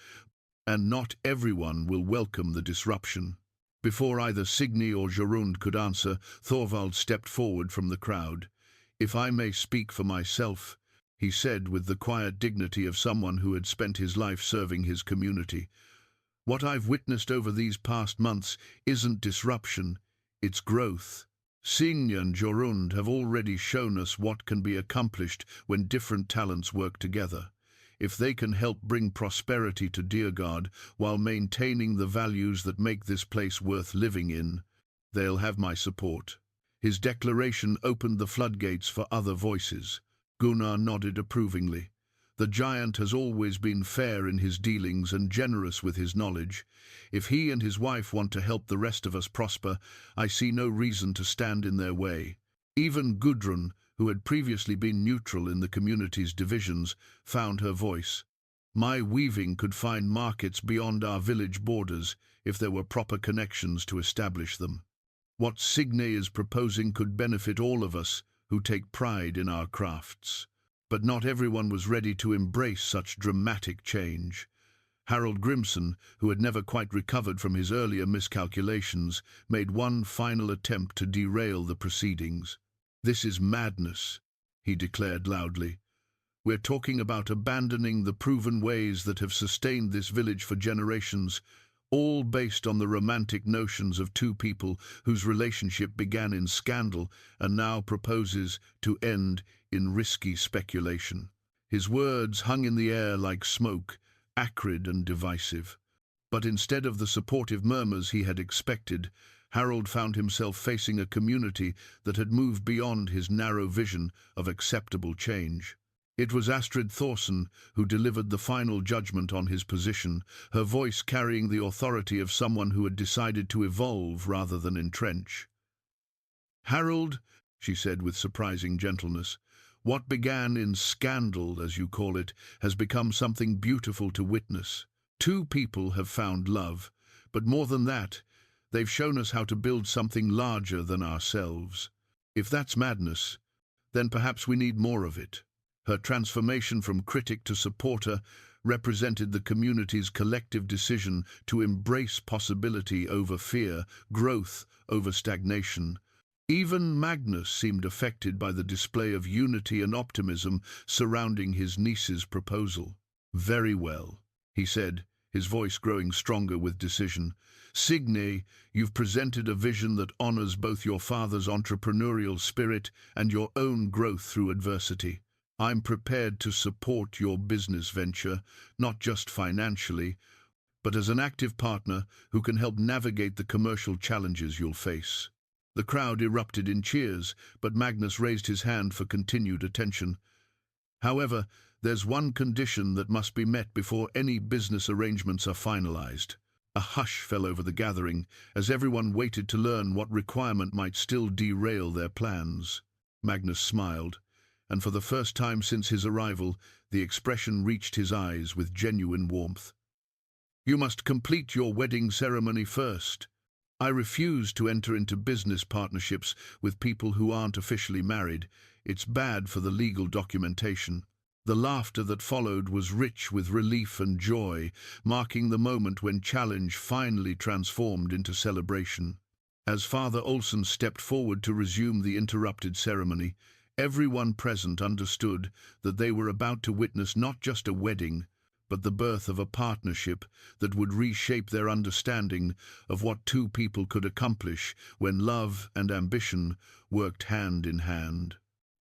Speaker 1: and not everyone will welcome the disruption." Before either Signe or Jorund could answer, Thorvald stepped forward from the crowd. "If I may speak for myself," he said with the quiet dignity of someone who had spent his life serving his community, "what I've witnessed over these past months isn't disruption, it's growth. Signe and Jorund have already shown us what can be accomplished when different talents work together. If they can help bring prosperity to Dyrgard while maintaining the values that make this place worth living in, they'll have my support." His declaration opened the floodgates for other voices. Gunnar nodded approvingly. The giant has always been fair in his dealings and generous with his knowledge. If he and his wife want to help the rest of us prosper, I see no reason to stand in their way. Even Gudrun, who had previously been neutral in the community's divisions, found her voice. My weaving could find markets beyond our village borders if there were proper connections to establish them. What Signe is proposing could benefit all of us who take pride in our crafts. But not everyone was ready to embrace such dramatic change. Harold Grimson, who had never quite recovered from his earlier miscalculations, made one final attempt to derail the proceedings. "This is madness," he declared loudly. "We're talking about abandoning the proven ways that have sustained this village for generations, all based on the romantic notions of two people whose relationship began in scandal and now proposes to end in risky speculation." His words hung in the air like smoke, acrid and divisive. But instead of the supportive murmurs he had expected, Harold found himself facing a community that had moved beyond his narrow vision of acceptable change. It was Astrid Thorson who delivered the final judgment on his position, her voice carrying the authority of someone who had decided to evolve rather than entrench. "Harold," she said with surprising gentleness, "what began in scandal, as you call it, has become something beautiful to witness. Two people have found love, but more than that, they've shown us how to build something larger than ourselves. If that's madness, then perhaps we need more of it." Her transformation from critic to supporter represented the community's collective decision to embrace possibility over fear, growth over stagnation. Even Magnus seemed affected by the display of unity and optimism surrounding his niece's proposal. "Very well," he said, his voice growing stronger with decision. "Signe, you've presented a vision that honors both your father's entrepreneurial spirit and your own growth through adversity. I'm prepared to support your business venture, not just financially, but as an active partner who can help navigate the commercial challenges you'll face." The crowd erupted in cheers, but Magnus raised his hand for continued attention. "However, there's one condition that must be met before any business arrangements are finalized." A hush fell over the gathering, as everyone waited to learn what requirement might still derail their plans. Magnus smiled, and for the first time since his arrival, the expression reached his eyes with genuine warmth. "You must complete your wedding ceremony first. I refuse to enter into business partnerships with people who aren't officially married. It's bad for the legal documentation." The laughter that followed was rich with relief and joy, marking the moment when challenge finally transformed into celebration. As Father Olsen stepped forward to resume the interrupted ceremony, everyone present understood that they were about to witness not just a wedding, but the birth of a partnership that would reshape their understanding of what two people could accomplish when love and ambition worked hand in hand.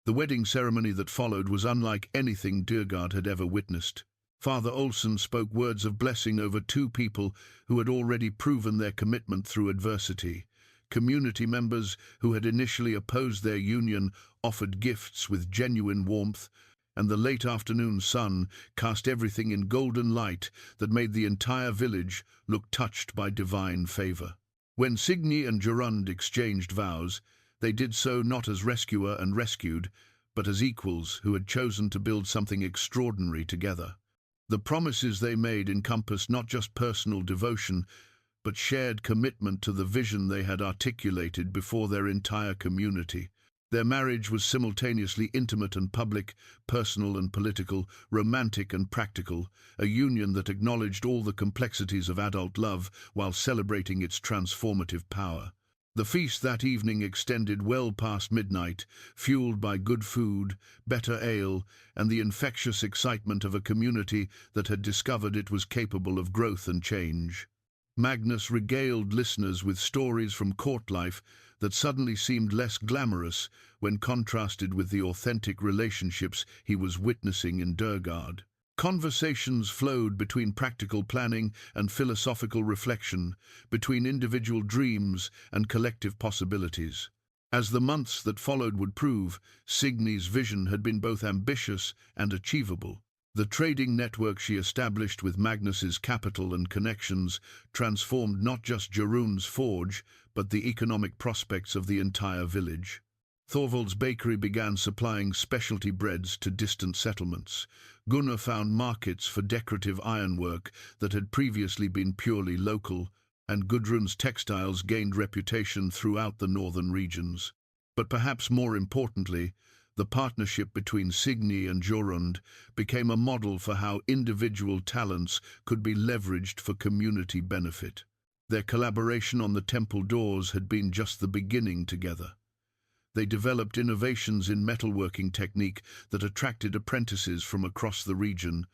Speaker 1: The wedding ceremony that followed was unlike anything Dyrgard had ever witnessed. Father Olsen spoke words of blessing over two people who had already proven their commitment through adversity. Community members who had initially opposed their union offered gifts with genuine warmth, and the late afternoon sun cast everything in golden light that made the entire village look touched by divine favor. When Signe and Jorund exchanged vows, they did so not as rescuer and rescued, but as equals who had chosen to build something extraordinary together. The promises they made encompassed not just personal devotion, but shared commitment to the vision they had articulated before their entire community. Their marriage was simultaneously intimate and public, personal and political, romantic and practical, a union that acknowledged all the complexities of adult love while celebrating its transformative power. The feast that evening extended well past midnight, fueled by good food, better ale, and the infectious excitement of a community that had discovered it was capable of growth and change. Magnus regaled listeners with stories from court life that suddenly seemed less glamorous when contrasted with the authentic relationships he was witnessing in Dyrgard. Conversations flowed between practical planning and philosophical reflection, between individual dreams and collective possibilities. As the months that followed would prove, Signe's vision had been both ambitious and achievable. The trading network she established with Magnus's capital and connections transformed not just Jorund's forge, but the economic prospects of the entire village. Thorvald's bakery began supplying specialty breads to distant settlements. Gunnar found markets for decorative ironwork that had previously been purely local, and Gudrun's textiles gained reputation throughout the northern regions. But perhaps more importantly, the partnership between Signe and Jorund became a model for how individual talents could be leveraged for community benefit. Their collaboration on the temple doors had been just the beginning together. They developed innovations in metalworking technique that attracted apprentices from across the region,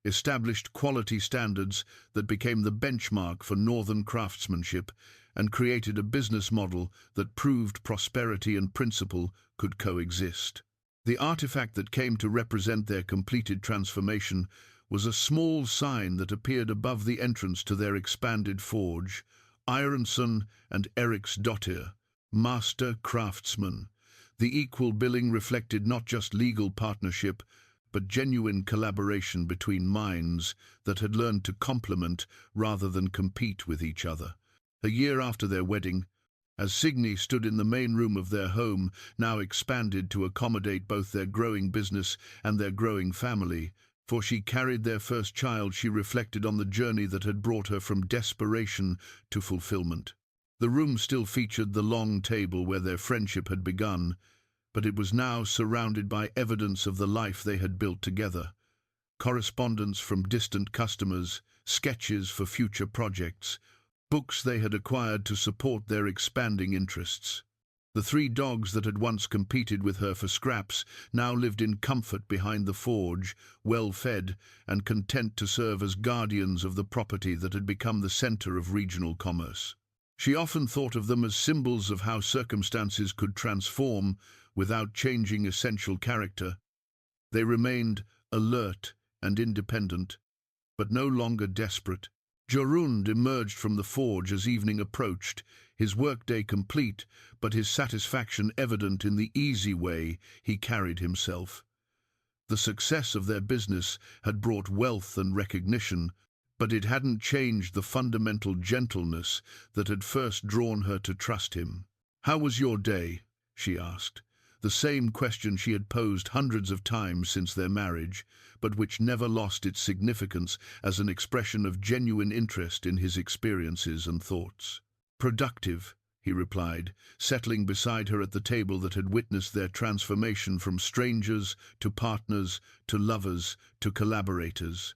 Speaker 1: established quality standards that became the benchmark for northern craftsmanship, and created a business model that proved prosperity and principle could coexist. The artifact that came to represent their completed transformation was a small sign that appeared above the entrance to their expanded forge, Ironson and Eriksdottir, Master Craftsman. The equal billing reflected not just legal partnership, but genuine collaboration between minds that had learned to complement rather than compete with each other. A year after their wedding, as Signe stood in the main room of their home, now expanded to accommodate both their growing business and their growing family, for she carried their first child, she reflected on the journey that had brought her from desperation to fulfillment. The room still featured the long table where their friendship had begun, but it was now surrounded by evidence of the life they had built together. Correspondence from distant customers, sketches for future projects, books they had acquired to support their expanding interests. The 3 dogs that had once competed with her for scraps now lived in comfort behind the forge, well-fed and content to serve as guardians of the property that had become the center of regional commerce. She often thought of them as symbols of how circumstances could transform without changing essential character. They remained alert and independent, but no longer desperate. Jorund emerged from the forge as evening approached, his workday complete, but his satisfaction evident in the easy way he carried himself. The success of their business had brought wealth and recognition, but it hadn't changed the fundamental gentleness that had first drawn her to trust him. "How was your day?" she asked. The same question she had posed hundreds of times since their marriage, but which never lost its significance as an expression of genuine interest in his experiences and thoughts. "Productive," he replied, settling beside her at the table that had witnessed their transformation from strangers to partners to lovers to collaborators.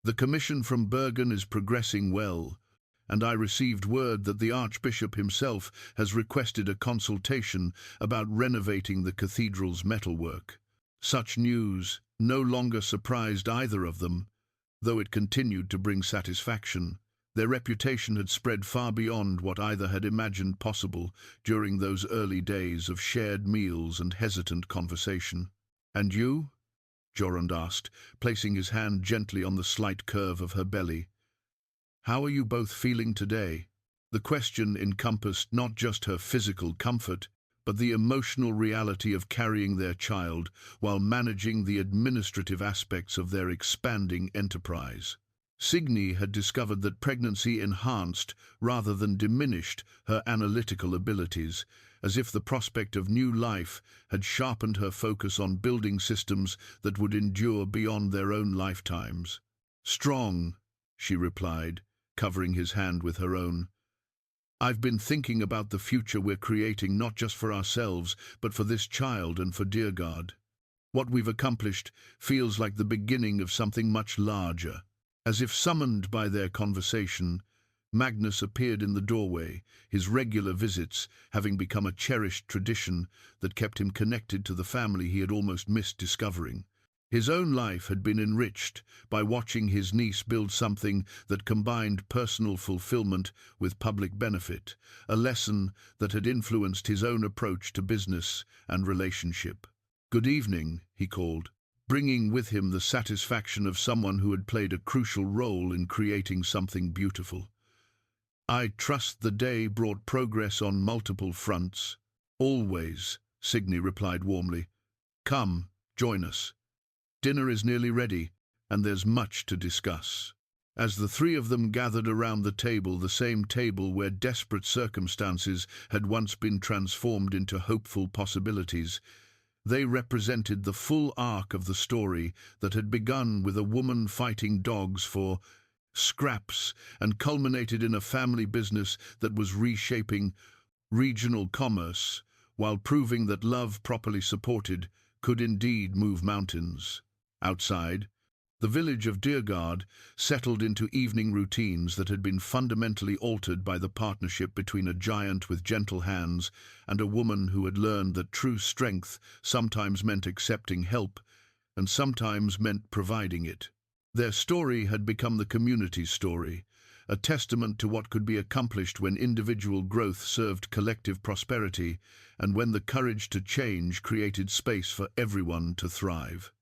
Speaker 1: "The commission from Bergen is progressing well, and I received word that the Archbishop himself has requested a consultation about renovating the cathedral's metalwork." Such news no longer surprised either of them, though it continued to bring satisfaction. Their reputation had spread far beyond what either had imagined possible during those early days of shared meals and hesitant conversation. "And you?" Jorund asked, placing his hand gently on the slight curve of her belly. "How are you both feeling today?" The question encompassed not just her physical comfort, but the emotional reality of carrying their child while managing the administrative aspects of their expanding enterprise. Signe had discovered that pregnancy enhanced rather than diminished her analytical abilities, as if the prospect of new life had sharpened her focus on building systems that would endure beyond their own lifetimes. "Strong," she replied, covering his hand with her own. "I've been thinking about the future we're creating, not just for ourselves, but for this child and for Dyrgard. What we've accomplished feels like the beginning of something much larger." As if summoned by their conversation, Magnus appeared in the doorway, his regular visits having become a cherished tradition that kept him connected to the family he had almost missed discovering. His own life had been enriched by watching his niece build something that combined personal fulfillment with public benefit, a lesson that had influenced his own approach to business and relationship. "Good evening," he called, bringing with him the satisfaction of someone who had played a crucial role in creating something beautiful. "I trust the day brought progress on multiple fronts." "Always," Signe replied warmly. "Come, join us. Dinner is nearly ready, and there's much to discuss." As the 3 of them gathered around the table, the same table where desperate circumstances had once been transformed into hopeful possibilities, They represented the full arc of the story that had begun with a woman fighting dogs for scraps and culminated in a family business that was reshaping regional commerce while proving that love properly supported could indeed move mountains. Outside, the village of Dyrgard settled into evening routines that had been fundamentally altered by the partnership between a giant with gentle hands and a woman who had learned that true strength sometimes meant accepting help and sometimes meant providing it. Their story had become the community's story, a testament to what could be accomplished when individual growth served collective prosperity and when the courage to change created space for everyone to thrive.